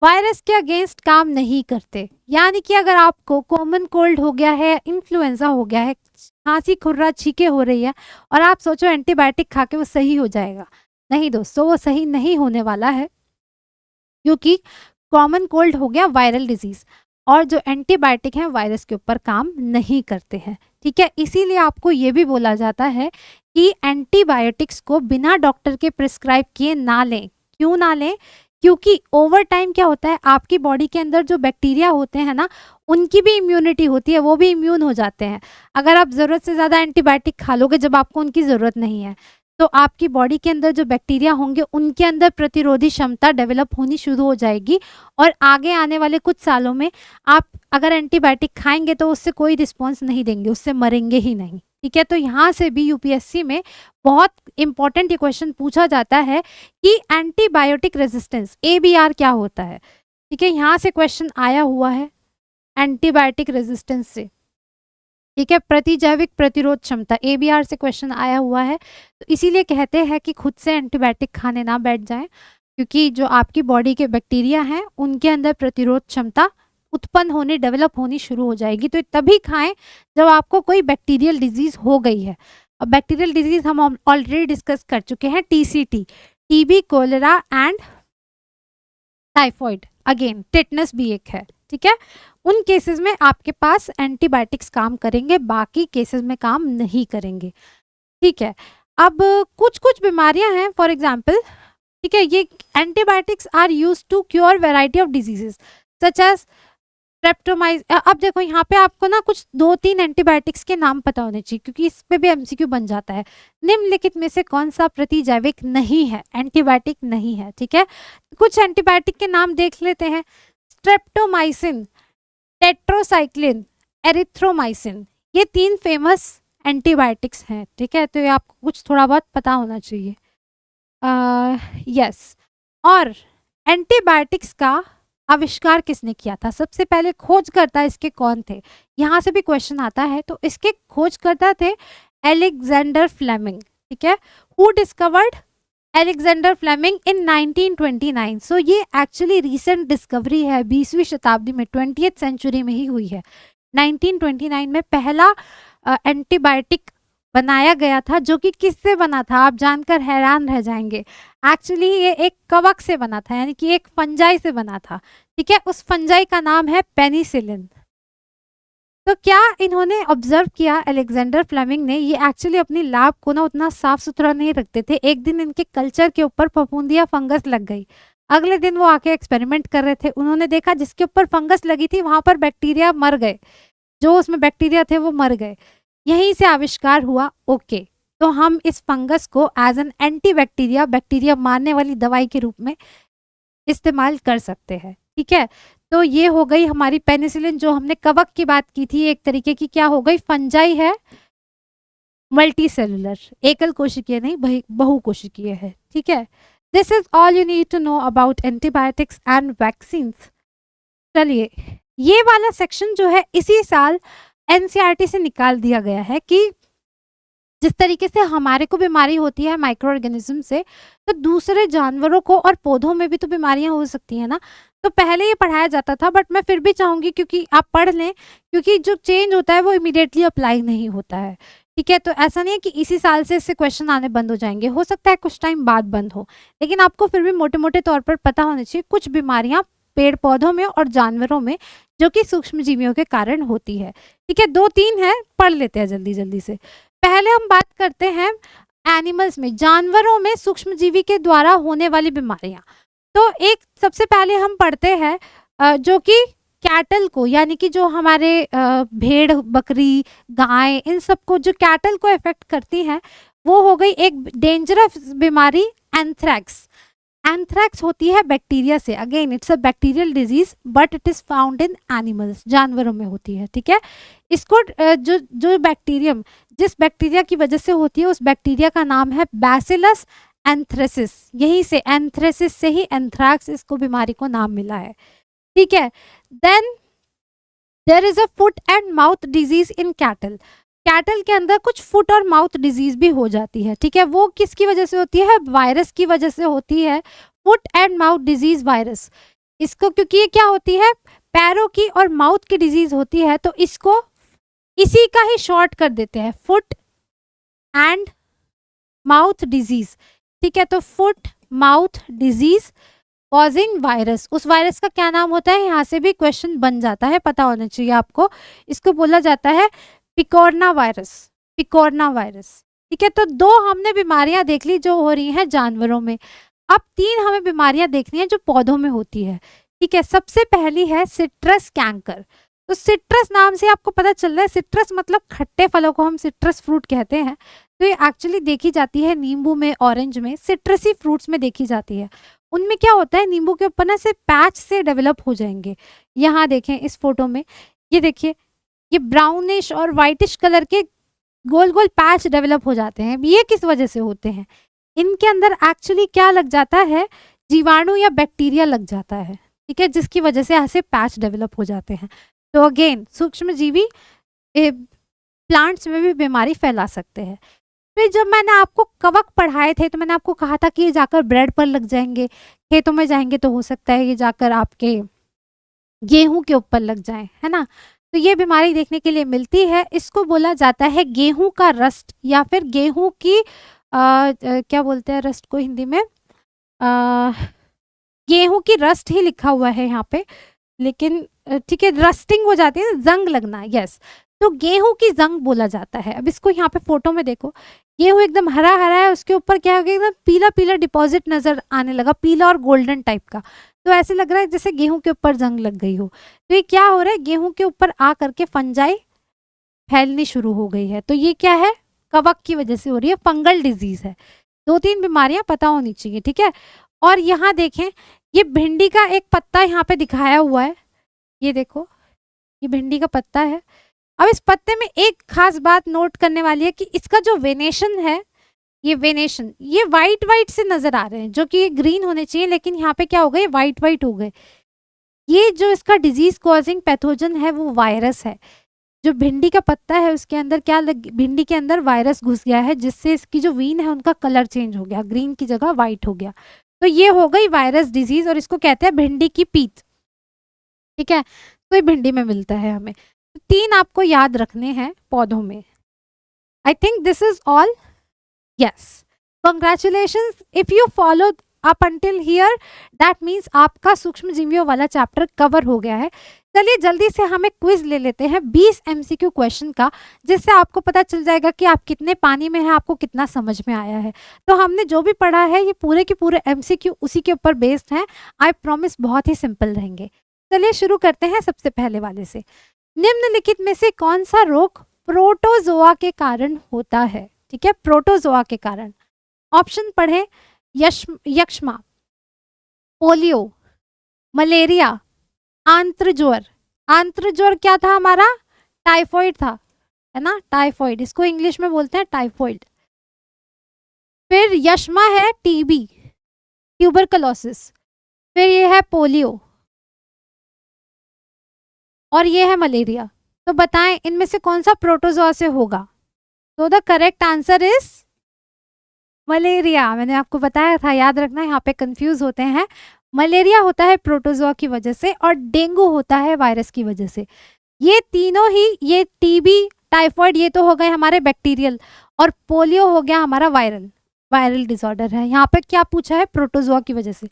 वायरस के अगेंस्ट काम नहीं करते। यानी कि अगर आपको कॉमन कोल्ड हो गया है, इन्फ्लुएंजा हो गया है, खांसी खुर्रा छींके हो रही है और आप सोचो एंटीबायोटिक खा के वो सही हो जाएगा, नहीं दोस्तों, वो सही नहीं होने वाला है, क्योंकि कॉमन कोल्ड हो गया वायरल डिजीज और जो एंटीबायोटिक हैं वायरस के ऊपर काम नहीं करते हैं, ठीक है? इसीलिए आपको ये भी बोला जाता है कि एंटीबायोटिक्स को बिना डॉक्टर के प्रिस्क्राइब किए ना लें। क्यों ना लें? क्योंकि ओवर टाइम क्या होता है, आपकी बॉडी के अंदर जो बैक्टीरिया होते हैं ना, उनकी भी इम्यूनिटी होती है, वो भी इम्यून हो जाते हैं। अगर आप ज़रूरत से ज़्यादा एंटीबायोटिक खा लोगे जब आपको उनकी ज़रूरत नहीं है, तो आपकी बॉडी के अंदर जो बैक्टीरिया होंगे उनके अंदर प्रतिरोधी क्षमता डेवलप होनी शुरू हो जाएगी और आगे आने वाले कुछ सालों में आप अगर एंटीबायोटिक खाएंगे तो उससे कोई रिस्पॉन्स नहीं देंगे, उससे मरेंगे ही नहीं, ठीक है? तो यहाँ से भी यूपीएससी में बहुत इंपॉर्टेंट ये क्वेश्चन पूछा जाता है कि एंटीबायोटिक रेजिस्टेंस, एबीआर क्या होता है, ठीक है? यहाँ से क्वेश्चन आया हुआ है एंटीबायोटिक रेजिस्टेंस से, ठीक है? प्रतिजैविक प्रतिरोध क्षमता, एबीआर से क्वेश्चन आया हुआ है। तो इसीलिए कहते हैं कि खुद से एंटीबायोटिक खाने ना बैठ जाएं, क्योंकि जो आपकी बॉडी के बैक्टीरिया हैं उनके अंदर प्रतिरोध क्षमता उत्पन्न होने, डेवलप होनी शुरू हो जाएगी। तो तभी खाएं जब आपको कोई बैक्टीरियल डिजीज हो गई है। अब बैक्टीरियल डिजीज हम ऑलरेडी डिस्कस कर चुके हैं, टीसीटी, TB, cholera and typhoid, again tetanus भी एक है, ठीक है? उन केसेस में आपके पास एंटीबायोटिक्स काम करेंगे, बाकी केसेस में काम नहीं करेंगे, ठीक है? अब कुछ कुछ बीमारियां हैं, फॉर एग्जांपल, ठीक है, ये antibiotics are used to cure variety of diseases such as streptomyces. अब देखो यहाँ पे आपको ना कुछ 2-3 एंटीबायोटिक्स के नाम पता होने चाहिए, क्योंकि इस पे भी एमसीक्यू बन जाता है। निम्नलिखित में से कौन सा प्रतिजैविक नहीं है, एंटीबायोटिक नहीं है, ठीक है? कुछ एंटीबायोटिक के नाम देख लेते हैं। स्ट्रेप्टोमाइसिन, टेट्रोसाइक्लिन, एरिथ्रोमाइसिन, ये 3 फेमस एंटीबायोटिक्स हैं, ठीक है? तो ये आपको कुछ थोड़ा बहुत पता होना चाहिए। यस, और एंटीबायोटिक्स का आविष्कार किसने किया था? सबसे पहले खोजकर्ता इसके कौन थे? यहाँ से भी क्वेश्चन आता है। तो इसके खोजकर्ता थे अलेक्जेंडर फ्लेमिंग, ठीक है? Who discovered? अलेक्जेंडर फ्लेमिंग इन 1929। सो ये एक्चुअली रिसेंट डिस्कवरी है, 20वीं शताब्दी में, 20th सेंचुरी में ही हुई है। 1929 में पहला एंटीबायोटिक बनाया गया था, जो कि किससे बना था आप जानकर हैरान रह जाएंगे। एक्चुअली ये एक कवक से बना था, यानी कि एक फंजाई से बना था, ठीक है? उस फंजाई का नाम है पेनिसिलिन। तो क्या इन्होंने ऑब्जर्व किया अलेक्जेंडर फ्लेमिंग ने, ये एक्चुअली अपनी लैब को ना उतना साफ सुथरा नहीं रखते थे। एक दिन इनके कल्चर के ऊपर फफूंदिया फंगस लग गई। अगले दिन वो आके एक्सपेरिमेंट कर रहे थे, उन्होंने देखा जिसके ऊपर फंगस लगी थी वहां पर बैक्टीरिया मर गए, जो उसमें बैक्टीरिया थे वो मर गए। यहीं से आविष्कार हुआ, ओके तो हम इस फंगस को as an anti bacteria, bacteria मारने वाली दवाई के रूप में इस्तेमाल कर सकते हैं, ठीक है? तो ये हो गई हमारी पेनिसिलिन, जो हमने कवक की बात की थी, एक तरीके की क्या हो गई, फंजाई है, मल्टी सेलुलर, एकल कोशिकीय नहीं बहुकोशिकीय है। ठीक है, this is all you need to know about antibiotics and vaccine. चलिए, ये वाला सेक्शन जो है इसी साल एनसीईआरटी से निकाल दिया गया है कि जिस तरीके से हमारे को बीमारी होती है माइक्रो ऑर्गेनिज्म से, तो दूसरे जानवरों को और पौधों में भी तो बीमारियां हो सकती है ना। तो पहले ये पढ़ाया जाता था, बट मैं फिर भी चाहूंगी क्योंकि आप पढ़ लें, क्योंकि जो चेंज होता है वो इमीडिएटली अप्लाई नहीं होता है। ठीक है, तो ऐसा नहीं है कि इसी साल से इससे क्वेश्चन आने बंद हो जाएंगे, हो सकता है कुछ टाइम बाद बंद हो, लेकिन आपको फिर भी मोटे मोटे तौर पर पता होना चाहिए कुछ बीमारियां पेड़ पौधों में और जानवरों में जो कि सूक्ष्म जीवियों के कारण होती है। ठीक है, 2-3 है, पढ़ लेते हैं जल्दी जल्दी से। पहले हम बात करते हैं एनिमल्स में, जानवरों में सूक्ष्मजीवी के द्वारा होने वाली बीमारियां। तो एक सबसे पहले हम पढ़ते हैं जो कि कैटल को, यानी कि जो हमारे भेड़ बकरी गाय, इन सबको जो कैटल को इफेक्ट करती हैं, वो हो गई एक डेंजरस बीमारी एंथ्रैक्स। एंथ्रैक्स होती है बैक्टीरिया से, again it's a bacterial disease but it is found in animals, जानवरों में होती है। ठीक है, इसको जो बैक्टीरियम जिस बैक्टीरिया की वजह से होती है, उस बैक्टीरिया का नाम है बैसिलस एंथ्रेसिस। यहीं से एंथ्रेसिस से ही एंथ्रैक्स इसको बीमारी को नाम मिला है। ठीक है, then there is a foot and mouth disease in cattle. Cattle के अंदर कुछ फुट और माउथ डिजीज भी हो जाती है। ठीक है, वो किसकी वजह से होती है, वायरस की वजह से होती है, foot and mouth disease virus. इसको क्योंकि ये क्या होती है, पैरों की और माउथ की डिजीज होती है, तो इसको इसी का ही शॉर्ट कर देते हैं, फुट एंड माउथ डिजीज। ठीक है, तो foot mouth disease causing virus, उस वायरस का क्या नाम होता है, यहाँ से भी क्वेश्चन बन जाता है, पता होना चाहिए आपको। इसको बोला जाता है पिकोरना वायरस, पिकोरना वायरस। ठीक है, तो 2 हमने बीमारियां देख ली जो हो रही हैं जानवरों में। अब 3 हमें बीमारियां देखनी है जो पौधों में होती है। ठीक है, सबसे पहली है सिट्रस कैंकर। तो सिट्रस नाम से आपको पता चल रहा है, सिट्रस मतलब खट्टे फलों को हम सिट्रस फ्रूट कहते हैं। तो ये एक्चुअली देखी जाती है नींबू में, ऑरेंज में, सिट्रसी फ्रूट्स में देखी जाती है। उनमें क्या होता है, नींबू के ऊपर ना से पैच से डेवलप हो जाएंगे। यहाँ देखें इस फोटो में, ये देखिए, ये ब्राउनिश और वाइटिश कलर के गोल गोल पैच डेवलप हो जाते हैं। ये किस वजह से होते हैं, इनके अंदर एक्चुअली क्या लग जाता है, जीवाणु या बैक्टीरिया लग जाता है। ठीक है, जिसकी वजह से ऐसे पैच डेवलप हो जाते हैं। तो अगेन सूक्ष्मजीवी प्लांट्स में भी बीमारी फैला सकते हैं। फिर जब मैंने आपको कवक पढ़ाए थे, तो मैंने आपको कहा था कि ये जाकर ब्रेड पर लग जाएंगे, खेतों में जाएंगे तो हो सकता है ये जाकर आपके गेहूं के ऊपर लग जाए, है ना। तो ये बीमारी देखने के लिए मिलती है, इसको बोला जाता है गेहूं का रस्ट, या फिर गेहूं की क्या बोलते हैं रस्ट को हिंदी में, गेहूं की रस्ट ही लिखा हुआ है यहाँ पे, लेकिन ठीक है, रस्टिंग हो जाती है, जंग लगना, यस। तो गेहूं की जंग बोला जाता है। अब इसको यहाँ पे फोटो में देखो, गेहूं एकदम हरा हरा है, उसके ऊपर क्या हो गया, एकदम पीला पीला डिपॉजिट नजर आने लगा, पीला और गोल्डन टाइप का। तो ऐसे लग रहा है जैसे गेहूं के ऊपर जंग लग गई हो। तो ये क्या हो रहा है, गेहूं के ऊपर आ करके फंजाई फैलनी शुरू हो गई है। तो ये क्या है, कवक की वजह से हो रही है, फंगल डिजीज है। 2-3 बीमारियां पता होनी चाहिए। ठीक है, और यहाँ देखें, ये भिंडी का एक पत्ता यहाँ पे दिखाया हुआ है, ये देखो, ये भिंडी का पत्ता है। अब इस पत्ते में एक खास बात नोट करने वाली है कि इसका जो वेनेशन है, ये वेनेशन, ये वाइट वाइट से नजर आ रहे हैं, जो कि ग्रीन होने चाहिए, लेकिन यहाँ पे क्या हो गए, वाइट वाइट हो गए। ये जो इसका डिजीज कॉजिंग पैथोजन है वो वायरस है। जो भिंडी का पत्ता है उसके अंदर क्या भिंडी के अंदर वायरस घुस गया है, जिससे इसकी जो वीन है उनका कलर चेंज हो गया, ग्रीन की जगह वाइट हो गया। तो ये हो गई वायरस डिजीज, और इसको कहते हैं भिंडी की पीत। ठीक है, तो ये भिंडी में मिलता है हमें। 3 आपको याद रखने हैं पौधों में। I think this is all. Yes, congratulations if you follow up until here, that means आपका सूक्ष्म जीवियों वाला चैप्टर कवर हो गया है। चलिए जल्दी से हम एक क्विज ले लेते हैं 20 MCQ क्वेश्चन का, जिससे आपको पता चल जाएगा कि आप कितने पानी में हैं, आपको कितना समझ में आया है। तो हमने जो भी पढ़ा है ये पूरे के पूरे MCQ उसी के ऊपर बेस्ड हैं। आई प्रॉमिस बहुत ही सिंपल रहेंगे। चलिए शुरू करते हैं सबसे पहले वाले से। निम्नलिखित में से कौन सा रोग प्रोटोजोआ के कारण होता है? ठीक है, प्रोटोजोआ के कारण। ऑप्शन पढ़े, यक्ष्मा, पोलियो, मलेरिया, आंत्रज्वर, आंत्रज्वर क्या था हमारा? टाइफॉइड था, है ना, टाइफॉइड, इसको इंग्लिश में बोलते हैं टाइफॉइड। फिर यक्ष्मा है टीबी, ट्यूबरकुलोसिस। फिर ये है पोलियो, और ये है मलेरिया। तो बताएं इनमें से कौन सा प्रोटोजोआ से होगा? तो the correct answer is malaria. मैंने आपको बताया था, याद रखना, यहाँ पे कंफ्यूज होते हैं। मलेरिया होता है प्रोटोजोआ की वजह से, और डेंगू होता है वायरस की वजह से। ये तीनों ही, ये टीबी, टाइफॉइड, ये तो हो गए हमारे बैक्टीरियल, और पोलियो हो गया हमारा वायरल, वायरल डिसऑर्डर है। यहाँ पे क्या पूछा है? प्रोटोजोआ की वजह से।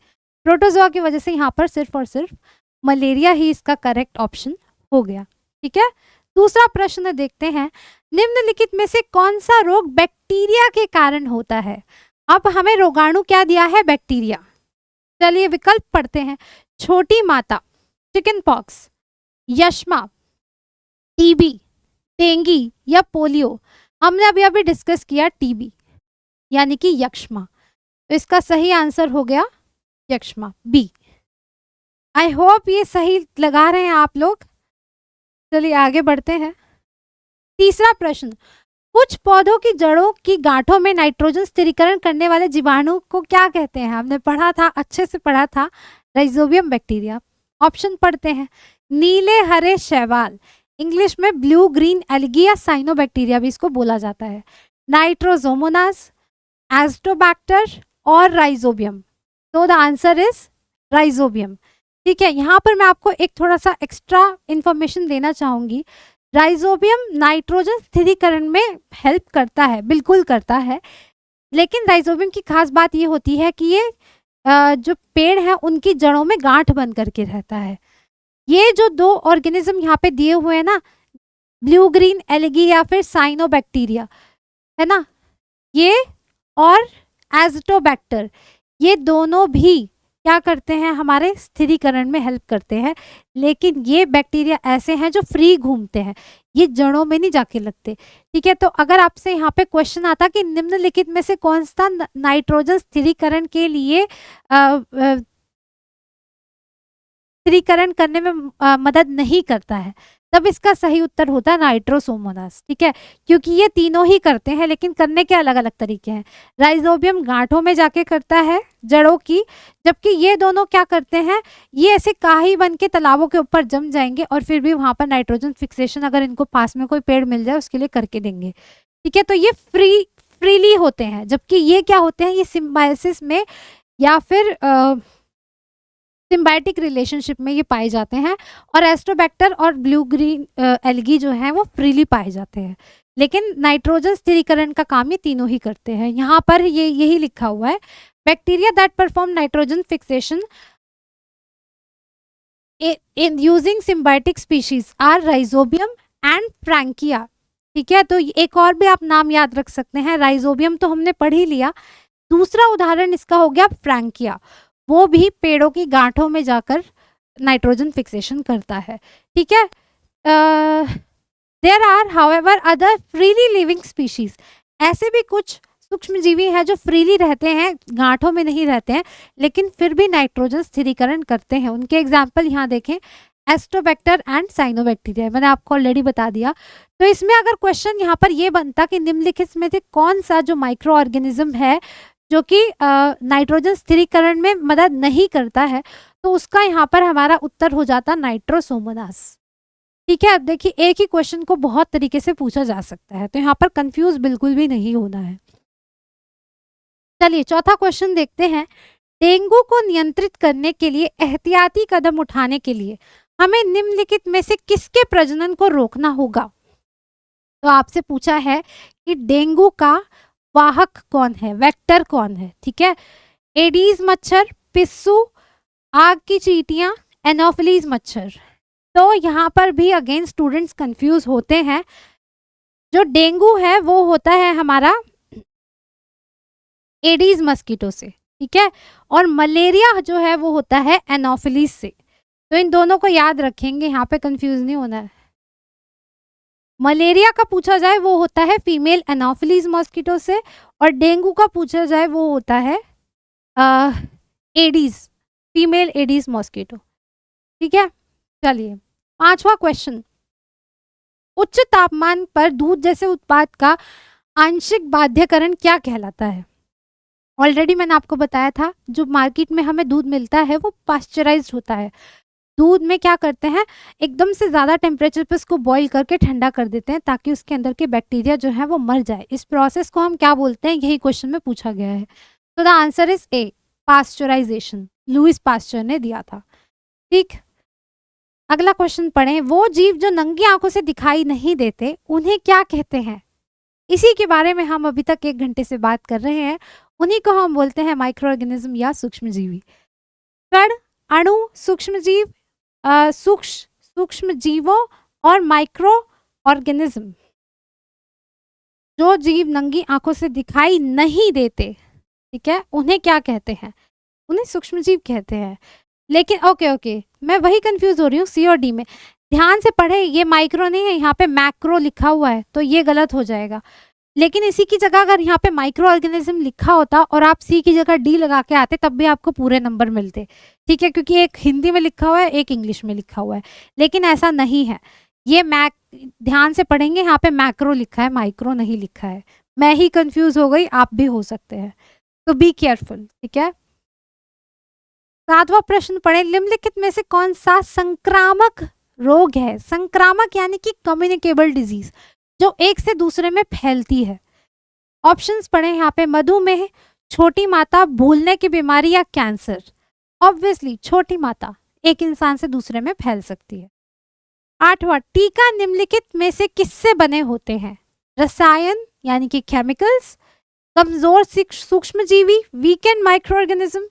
प्रोटोजोआ की वजह से यहाँ पर सिर्फ और सिर्फ मलेरिया ही इसका करेक्ट ऑप्शन हो गया। ठीक है, दूसरा प्रश्न देखते हैं। निम्नलिखित में से कौन सा रोग बैक्टीरिया के कारण होता है? अब हमें रोगाणु क्या दिया है? बैक्टीरिया। चलिए विकल्प पढ़ते हैं। छोटी माता, चिकन पॉक्स, यक्ष्मा, टीबी, डेंगी या पोलियो। हमने अभी अभी डिस्कस किया टीबी, यानी कि यक्ष्मा। तो इसका सही आंसर हो गया यक्ष्मा, बी। आई होप ये सही लगा रहे हैं आप लोग। चलिए आगे बढ़ते हैं। तीसरा प्रश्न, कुछ पौधों की जड़ों की गांठों में नाइट्रोजन स्थिरीकरण करने वाले जीवाणु को क्या कहते हैं? हमने पढ़ा था, अच्छे से पढ़ा था, राइजोबियम बैक्टीरिया। ऑप्शन पढ़ते हैं। नीले हरे शैवाल, इंग्लिश में ब्लू ग्रीन एल्गी या साइनोबैक्टीरिया भी इसको बोला जाता है। नाइट्रोजोमोनास, एस्टोबैक्टर और राइजोबियम। तो द आंसर इज राइजोबियम। ठीक है, यहाँ पर मैं आपको एक थोड़ा सा एक्स्ट्रा इंफॉर्मेशन देना चाहूंगी। राइजोबियम नाइट्रोजन स्थिरीकरण में हेल्प करता है, बिल्कुल करता है, लेकिन राइजोबियम की खास बात ये होती है कि ये जो पेड़ हैं उनकी जड़ों में गांठ बन करके रहता है। ये जो दो ऑर्गेनिज्म यहाँ पे दिए हुए हैं ना, ब्लू ग्रीन एल्गी या फिर साइनोबैक्टीरिया, है ना, ये और एज़ोटोबैक्टर, ये दोनों भी क्या करते हैं? हमारे स्थिरीकरण में हेल्प करते हैं। लेकिन ये बैक्टीरिया ऐसे हैं जो फ्री घूमते हैं, ये जड़ों में नहीं जाके लगते। ठीक है, तो अगर आपसे यहाँ पे क्वेश्चन आता कि निम्नलिखित में से कौन सा नाइट्रोजन स्थिरीकरण के लिए स्थिरीकरण करने में मदद नहीं करता है, तब इसका सही उत्तर होता है नाइट्रोसोमोनास। ठीक है, क्योंकि ये तीनों ही करते हैं, लेकिन करने के अलग अलग तरीके हैं। राइजोबियम गांठों में जाके करता है जड़ों की, जबकि ये दोनों क्या करते हैं? ये ऐसे काही बन के तालाबों के ऊपर जम जाएंगे और फिर भी वहां पर नाइट्रोजन फिक्सेशन अगर इनको पास में कोई पेड़ मिल जाए उसके लिए करके देंगे। ठीक है, तो ये फ्रीली होते हैं, जबकि ये क्या होते हैं? ये सिम्बायोसिस में या फिर सिम्बायोटिक रिलेशनशिप में ये पाए जाते हैं, और एस्ट्रोबैक्टर और ब्लू ग्रीन एल्गी जो हैं वो फ्रीली पाए जाते हैं। लेकिन नाइट्रोजन स्थिरीकरण का काम ये तीनों ही करते हैं। यहाँ पर ये यही लिखा हुआ है, bacteria that perform nitrogen fixation in using symbiotic species are Rhizobium and Frankia. ठीक है, तो एक और भी आप नाम याद रख सकते हैं। राइजोबियम तो हमने पढ़ ही लिया, दूसरा उदाहरण इसका हो गया फ्रैंकिया, वो भी पेड़ों की गांठों में जाकर नाइट्रोजन फिक्सेशन करता है। ठीक है, there are however other freely living species, ऐसे भी कुछ सूक्ष्मजीवी हैं जो फ्रीली रहते हैं, गांठों में नहीं रहते हैं, लेकिन फिर भी नाइट्रोजन स्थिरीकरण करते हैं। उनके एग्जाम्पल यहाँ देखें, एस्ट्रोबैक्टर एंड साइनोबैक्टीरिया, मैंने आपको ऑलरेडी बता दिया। तो इसमें अगर क्वेश्चन यहाँ पर ये बनता कि निम्नलिखित में से कौन सा जो माइक्रो ऑर्गेनिज्म है जो कि नाइट्रोजन स्थिरीकरण में मदद नहीं करता है, तो उसका यहाँ पर हमारा उत्तर हो जाता नाइट्रोसोमोनास। ठीक है, अब देखिए एक ही क्वेश्चन को बहुत तरीके से पूछा जा सकता है, तो यहाँ पर कंफ्यूज बिल्कुल भी नहीं होना है। चलिए चौथा क्वेश्चन देखते हैं। डेंगू को नियंत्रित करने के लिए एहतियाती कदम उठाने के लिए हमें निम्नलिखित में से किसके प्रजनन को रोकना होगा? तो आपसे पूछा है कि डेंगू का वाहक कौन है, वेक्टर कौन है? ठीक है, एडीज मच्छर, पिस्सू, आग की चींटियां, एनोफिलीज मच्छर। तो यहाँ पर भी अगेन स्टूडेंट्स कंफ्यूज होते हैं। जो डेंगू है वो होता है हमारा एडीज मस्कीटो से, ठीक है, और मलेरिया जो है वो होता है एनोफिलीज से। तो इन दोनों को याद रखेंगे, यहाँ पे कंफ्यूज नहीं होना है। मलेरिया का पूछा जाए वो होता है फीमेल एनोफिलीज मॉस्किटो से, और डेंगू का पूछा जाए वो होता है एडीज, फीमेल एडीज मॉस्किटो। ठीक है, चलिए 5वां क्वेश्चन, उच्च तापमान पर दूध जैसे उत्पाद का आंशिक बाध्यकरण क्या कहलाता है? ऑलरेडी मैंने आपको बताया था, जो मार्केट में हमें दूध मिलता है वो पास्चराइज्ड होता है। दूध में क्या करते हैं, एकदम से ज़्यादा टेम्परेचर पे उसको बॉईल करके ठंडा कर देते हैं ताकि उसके अंदर के बैक्टीरिया जो है वो मर जाए। इस प्रोसेस को हम क्या बोलते हैं, यही क्वेश्चन में पूछा गया है। तो the answer is A, pasteurization. Louis Pasteur ने दिया था। ठीक, अगला क्वेश्चन पढ़ें। वो जीव जो नंगी आंखों से दिखाई नहीं देते उन्हें क्या कहते हैं? इसी के बारे में हम अभी तक 1 घंटे से बात कर रहे हैं। उन्हीं को हम बोलते हैं माइक्रो ऑर्गेनिज्म या सूक्ष्मजीवी। कण, अणु, सूक्ष्मजीव, सूक्ष्म जीवों और माइक्रो ऑर्गेनिज्म। जो जीव नंगी आंखों से दिखाई नहीं देते, ठीक है, उन्हें क्या कहते हैं? उन्हें सूक्ष्मजीव कहते हैं। लेकिन ओके, मैं वही कंफ्यूज हो रही हूँ सी और डी में। ध्यान से पढ़े, ये माइक्रो नहीं है, यहाँ पे मैक्रो लिखा हुआ है, तो ये गलत हो जाएगा। लेकिन इसी की जगह अगर यहाँ पे माइक्रो ऑर्गेनिज्म लिखा होता और आप सी की जगह डी लगा के आते, तब भी आपको पूरे नंबर मिलते। ठीक है, क्योंकि एक हिंदी में लिखा हुआ है, एक इंग्लिश में लिखा हुआ है, लेकिन ऐसा नहीं है। ये ध्यान से पढ़ेंगे, यहाँ पे मैक्रो लिखा है, माइक्रो नहीं लिखा है। मैं ही कंफ्यूज हो गई, आप भी हो सकते हैं, तो बी केयरफुल। ठीक है, 7वां प्रश्न पढ़े। निम्नलिखित में से कौन सा संक्रामक रोग है? संक्रामक यानी कि कम्युनिकेबल डिजीज, जो एक से दूसरे में फैलती है। ऑप्शंस पढ़े यहाँ पे, मधुमेह, छोटी माता, भूलने की बीमारी या कैंसर। ऑब्वियसली छोटी माता, एक इंसान से दूसरे में फैल सकती है। 8वां, टीका निम्नलिखित में से किससे बने होते हैं? रसायन यानी कि केमिकल्स, कमजोर सूक्ष्मजीवी, वीकेंड माइक्रो ऑर्गेनिज्म,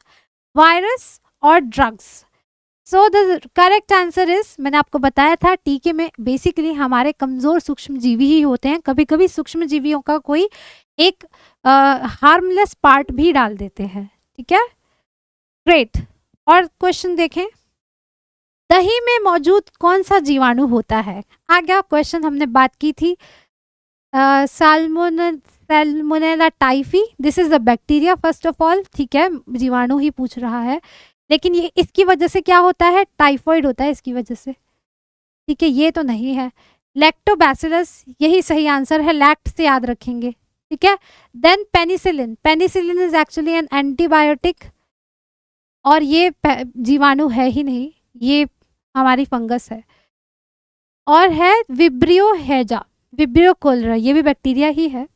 वायरस और drugs. So the correct answer is, मैंने आपको बताया था, टीके में बेसिकली हमारे कमजोर सूक्ष्मजीवी ही होते हैं। कभी कभी सूक्ष्मजीवियों का कोई एक हार्मलेस पार्ट भी डाल देते हैं। ठीक है, ग्रेट। और क्वेश्चन देखें, दही में मौजूद कौन सा जीवाणु होता है? आगे क्वेश्चन हमने बात की थी, Salmonella typhi, this is the bacteria first of all. ठीक है, जीवाणु ही पूछ रहा है, लेकिन ये इसकी वजह से क्या होता है? टाइफॉइड होता है इसकी वजह से। ठीक है, ये तो नहीं है। लैक्टोबैसिलस, यही सही आंसर है, लैक्ट से याद रखेंगे। ठीक है, then penicillin, penicillin is actually an antibiotic, और ये जीवाणु है ही नहीं, ये हमारी फंगस है। और है विब्रियो हेजा, विब्रियो कोलेरा, ये भी बैक्टीरिया ही है।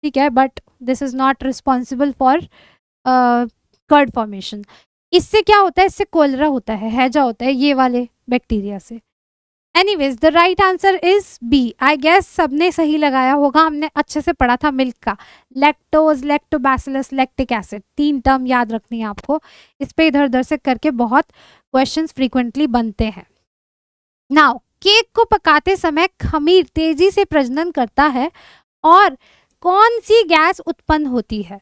ठीक है, but this is not responsible for curd formation. इससे क्या होता है? इससे कोलेरा होता है, हैजा होता है ये वाले बैक्टीरिया से। Anyways the right answer is B. I guess सबने सही लगाया होगा, हमने अच्छे से पढ़ा था मिल्क का। Lactose, lactobacillus, lactic acid, 3 term याद रखनी है आपको। इस पे इधर उधर से करके बहुत क्वेश्चंस फ्रीक्वेंटली बनते हैं। नाउ, केक को पकाते समय खमीर तेजी से प्रजनन करता है और कौन सी गैस उत्पन्न होती है?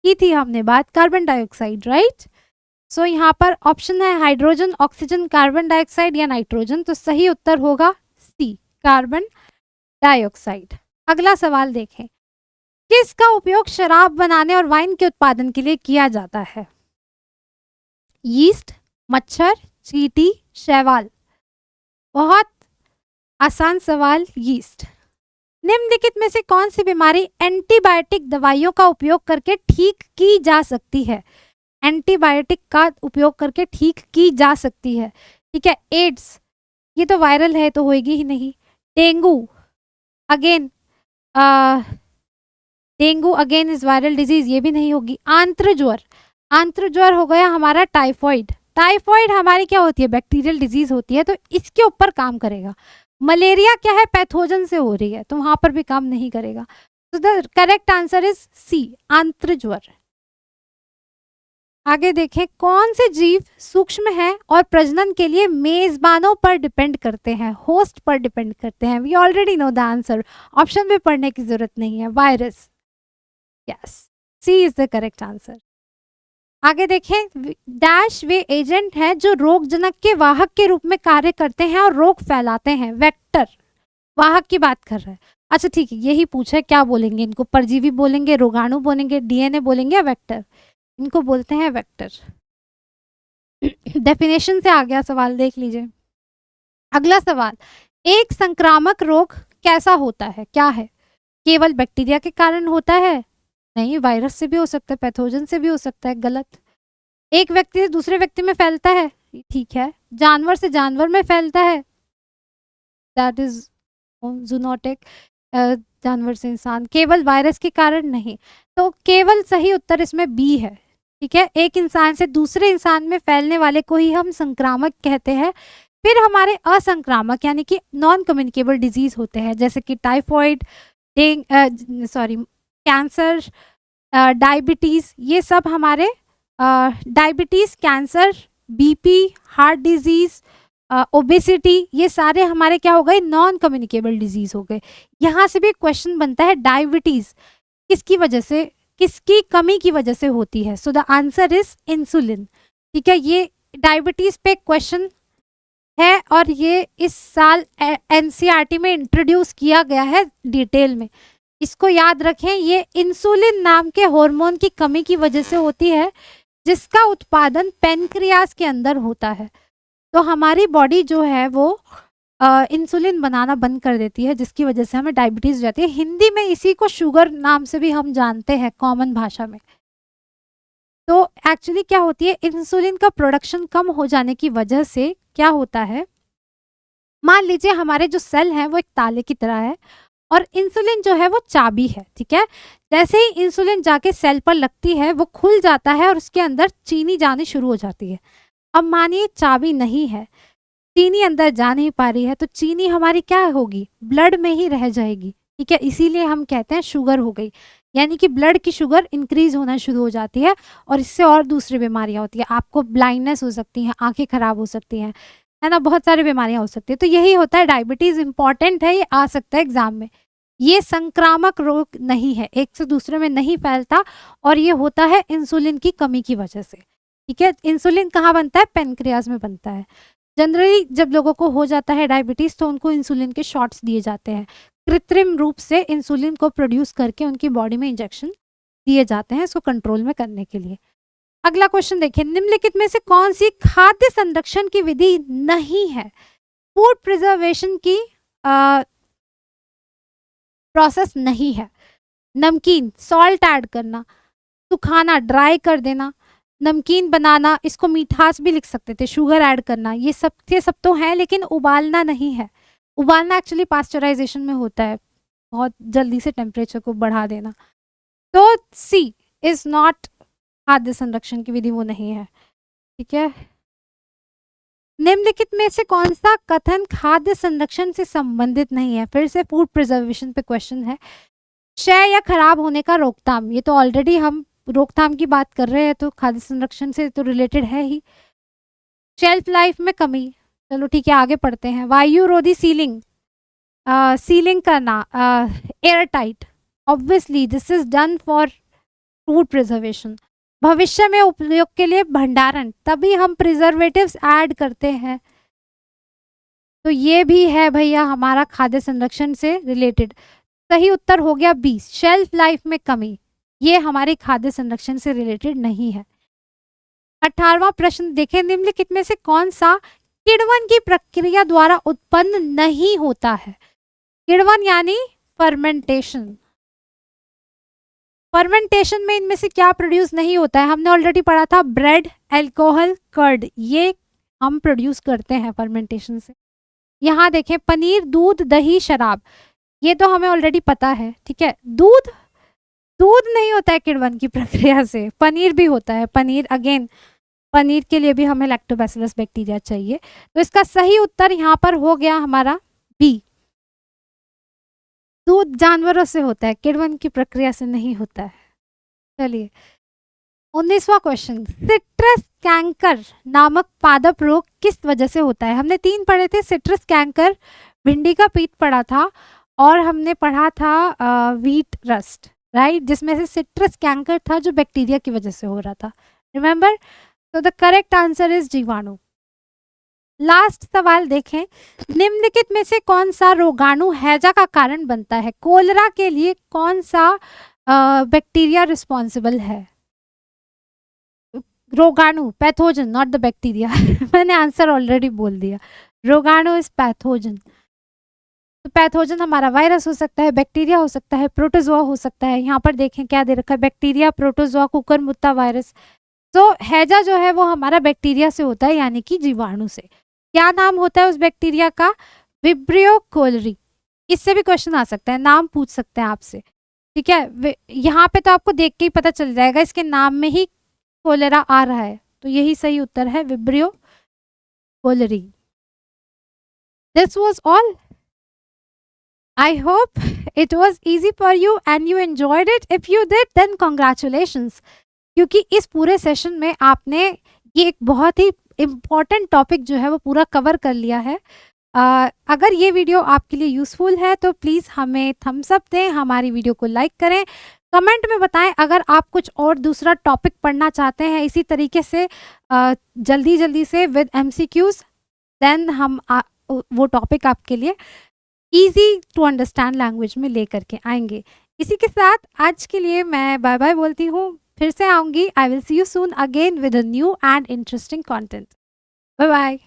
की थी हमने बात, कार्बन डाइऑक्साइड, राइट। सो यहाँ पर ऑप्शन है हाइड्रोजन, ऑक्सीजन, कार्बन डाइऑक्साइड या नाइट्रोजन। तो सही उत्तर होगा सी, कार्बन डाइऑक्साइड। अगला सवाल देखें, किसका उपयोग शराब बनाने और वाइन के उत्पादन के लिए किया जाता है? यीस्ट, मच्छर, चींटी, शैवाल। बहुत आसान सवाल, यीस्ट। निम्नलिखित में से कौन सी बीमारी एंटीबायोटिक दवाइयों का उपयोग करके ठीक की जा सकती है? एंटीबायोटिक का उपयोग करके ठीक की जा सकती है। ठीक है, एड्स, ये तो वायरल है तो होगी ही नहीं। Dengue again, dengue again is viral disease, ये भी नहीं होगी। आंत्रज्वर, आंत्रज्वर हो गया हमारा टाइफॉइड। टाइफॉइड हमारी क्या होती है? बैक्टीरियल डिजीज होती है, तो इसके ऊपर काम करेगा। मलेरिया क्या है? पैथोजन से हो रही है, तो वहां पर भी काम नहीं करेगा। तो the correct answer is C, आंत्रज्वर। आगे देखें, कौन से जीव सूक्ष्म हैं और प्रजनन के लिए मेजबानों पर डिपेंड करते हैं, होस्ट पर डिपेंड करते हैं? We already know the answer, option में पढ़ने की जरूरत नहीं है। Virus, yes, C is the correct answer. आगे देखें, डैश वे एजेंट हैं जो रोगजनक के वाहक के रूप में कार्य करते हैं और रोग फैलाते हैं। वेक्टर, वाहक की बात कर रहे हैं। अच्छा ठीक है, यही पूछा है, क्या बोलेंगे इनको? परजीवी बोलेंगे, रोगाणु बोलेंगे, डीएनए बोलेंगे या वेक्टर? इनको बोलते हैं वेक्टर। डेफिनेशन से आ गया सवाल, देख लीजिए। अगला सवाल, एक संक्रामक रोग कैसा होता है, क्या है? केवल बैक्टीरिया के कारण होता है? नहीं, वायरस से भी हो सकता है, पैथोजन से भी हो सकता है। गलत। एक व्यक्ति से दूसरे व्यक्ति में फैलता है? ठीक है। जानवर से जानवर में फैलता है? That is zoonotic. जानवर से इंसान। केवल वायरस के कारण नहीं। तो केवल सही उत्तर इसमें बी है। ठीक है, एक इंसान से दूसरे इंसान में फैलने वाले को ही हम संक्रामक कहते हैं। फिर हमारे असंक्रामक यानी कि नॉन कम्युनिकेबल डिजीज होते हैं, जैसे कि टाइफॉइड, कैंसर, डायबिटीज। ये सब हमारे diabetes, cancer, BP, heart disease, obesity, ये सारे हमारे क्या हो गए, नॉन कम्युनिकेबल डिजीज हो गए। यहाँ से भी क्वेश्चन बनता है, डायबिटीज किसकी वजह से, किसकी कमी की वजह से होती है? So the answer is insulin. ठीक है, ये डायबिटीज पे क्वेश्चन है और ये इस साल एनसीईआरटी में इंट्रोड्यूस किया गया है डिटेल में। इसको याद रखें, ये इंसुलिन नाम के हार्मोन की कमी की वजह से होती है, जिसका उत्पादन पेनक्रियास के अंदर होता है। तो हमारी बॉडी जो है वो इंसुलिन बनाना बंद कर देती है, जिसकी वजह से हमें डायबिटीज हो जाती है। हिंदी में इसी को शुगर नाम से भी हम जानते हैं, कॉमन भाषा में। तो एक्चुअली क्या होती है, इंसुलिन का प्रोडक्शन कम हो जाने की वजह से क्या होता है, मान लीजिए हमारे जो सेल हैं वो एक ताले की तरह है और इंसुलिन जो है वो चाबी है। ठीक है, जैसे ही इंसुलिन जाके सेल पर लगती है वो खुल जाता है और उसके अंदर चीनी जानी शुरू हो जाती है। अब मानिए चाबी नहीं है, चीनी अंदर जा नहीं पा रही है, तो चीनी हमारी क्या होगी, ब्लड में ही रह जाएगी। ठीक है, इसीलिए हम कहते हैं शुगर हो गई, यानी कि ब्लड की शुगर इंक्रीज होना शुरू हो जाती है और इससे और दूसरी बीमारियां होती है। आपको ब्लाइंडनेस हो सकती है, आंखें खराब हो सकती हैं, है ना, बहुत सारी बीमारियां हो सकती है। तो यही होता है, डायबिटीज इंपॉर्टेंट है, ये आ सकता है एग्जाम में। ये संक्रामक रोग नहीं है, एक से दूसरे में नहीं फैलता और ये होता है इंसुलिन की कमी की वजह से। ठीक है, इंसुलिन कहाँ बनता है, पेनक्रियाज में बनता है। जनरली जब लोगों को हो जाता है डायबिटीज तो उनको इंसुलिन के शॉट्स दिए जाते हैं, कृत्रिम रूप से इंसुलिन को प्रोड्यूस करके उनकी बॉडी में इंजेक्शन दिए जाते हैं इसको कंट्रोल में करने के लिए। अगला क्वेश्चन देखिए, निम्नलिखित में से कौन सी खाद्य संरक्षण की विधि नहीं है, फूड प्रिजर्वेशन की प्रोसेस नहीं है? नमकीन, सॉल्ट ऐड करना, सुखाना, ड्राई कर देना, नमकीन बनाना, इसको मिठास भी लिख सकते थे, शुगर ऐड करना, ये सब के सब तो है, लेकिन उबालना नहीं है। उबालना एक्चुअली पास्चराइजेशन में होता है, बहुत जल्दी से टेम्परेचर को बढ़ा देना। तो सी इज नॉट खाद्य संरक्षण की विधि, वो नहीं है। ठीक है, निम्नलिखित में से कौन सा कथन खाद्य संरक्षण से संबंधित नहीं है? फिर से फूड प्रिजर्वेशन पे क्वेश्चन है। क्षय या खराब होने का रोकथाम, ये तो ऑलरेडी हम रोकथाम की बात कर रहे हैं, तो खाद्य संरक्षण से तो रिलेटेड है ही। शेल्फ लाइफ में कमी, चलो ठीक है आगे पढ़ते हैं। वायुरोधी सीलिंग, सीलिंग करना, air tight, obviously this is done for food preservation. भविष्य में उपयोग के लिए भंडारण, तभी हम प्रिजर्वेटिव्स ऐड करते हैं, तो ये भी है भैया हमारा खाद्य संरक्षण से रिलेटेड। सही उत्तर हो गया बी, शेल्फ लाइफ में कमी, ये हमारे खाद्य संरक्षण से रिलेटेड नहीं है। 18वां प्रश्न देखें, निम्नलिखित में से कौन सा किण्वन की प्रक्रिया द्वारा उत्पन्न नहीं होता है? किण्वन यानी फर्मेंटेशन। फर्मेंटेशन में इनमें से क्या प्रोड्यूस नहीं होता है? हमने ऑलरेडी पढ़ा था, ब्रेड, अल्कोहल, कर्ड, ये हम प्रोड्यूस करते हैं फर्मेंटेशन से। यहाँ देखें, पनीर, दूध, दही, शराब, ये तो हमें ऑलरेडी पता है। ठीक है, दूध, दूध नहीं होता है किण्वन की प्रक्रिया से, पनीर भी होता है। पनीर अगेन, पनीर के लिए भी हमें लैक्टोबैसिलस बैक्टीरिया चाहिए, तो इसका सही उत्तर यहाँ पर हो गया हमारा बी, दूध जानवरों से होता है, किण्वन की प्रक्रिया से नहीं होता है। चलिए 19वां क्वेश्चन, सिट्रस कैंकर नामक पादप रोग किस वजह से होता है? हमने 3 पढ़े थे, सिट्रस कैंकर, भिंडी का पीत पढ़ा था और हमने पढ़ा था व्हीट रस्ट, राइट, जिसमें से सिट्रस कैंकर था जो बैक्टीरिया की वजह से हो रहा था, रिमेंबर। तो द करेक्ट आंसर इज जीवाणु। लास्ट सवाल देखें, निम्नलिखित में से कौन सा रोगाणु हैजा का कारण बनता है? कोलेरा के लिए कौन सा बैक्टीरिया रिस्पॉन्सिबल है? रोगाणु, पैथोजन, नॉट द बैक्टीरिया। मैंने आंसर ऑलरेडी बोल दिया, रोगाणु इज पैथोजन। तो पैथोजन हमारा वायरस हो सकता है, बैक्टीरिया हो सकता है, प्रोटोजोआ हो सकता है। यहाँ पर देखें क्या दे रखा है, बैक्टीरिया, प्रोटोजोआ, कुकुरमुत्ता वायरस। तो हैजा जो है वो हमारा बैक्टीरिया से होता है, यानी कि जीवाणु से। क्या नाम होता है उस बैक्टीरिया का? Vibrio cholerae. इससे भी क्वेश्चन आ सकता है, नाम पूछ सकते हैं आपसे, ठीक है। यहाँ पे तो आपको देख के ही पता चल जाएगा, इसके नाम में ही कोलेरा आ रहा है, तो यही सही उत्तर है, vibrio cholerae. This was all. I hope it was easy for you and you enjoyed it. If you did, then congratulations. क्योंकि इस पूरे सेशन में आपने ये एक बहुत ही इम्पॉर्टेंट टॉपिक जो है वो पूरा कवर कर लिया है। अगर ये वीडियो आपके लिए यूज़फुल है तो प्लीज़ हमें थम्स अप दें, हमारी वीडियो को लाइक करें, कमेंट में बताएं अगर आप कुछ और दूसरा टॉपिक पढ़ना चाहते हैं इसी तरीके से जल्दी जल्दी से विद MCQs, देन हम वो टॉपिक आपके लिए ईजी टू अंडरस्टैंड लैंग्वेज में लेकर के आएंगे। इसी के साथ आज के लिए मैं बाय बाय बोलती हूँ, फिर से आऊँगी। I will see you soon again with a new and interesting content. Bye bye.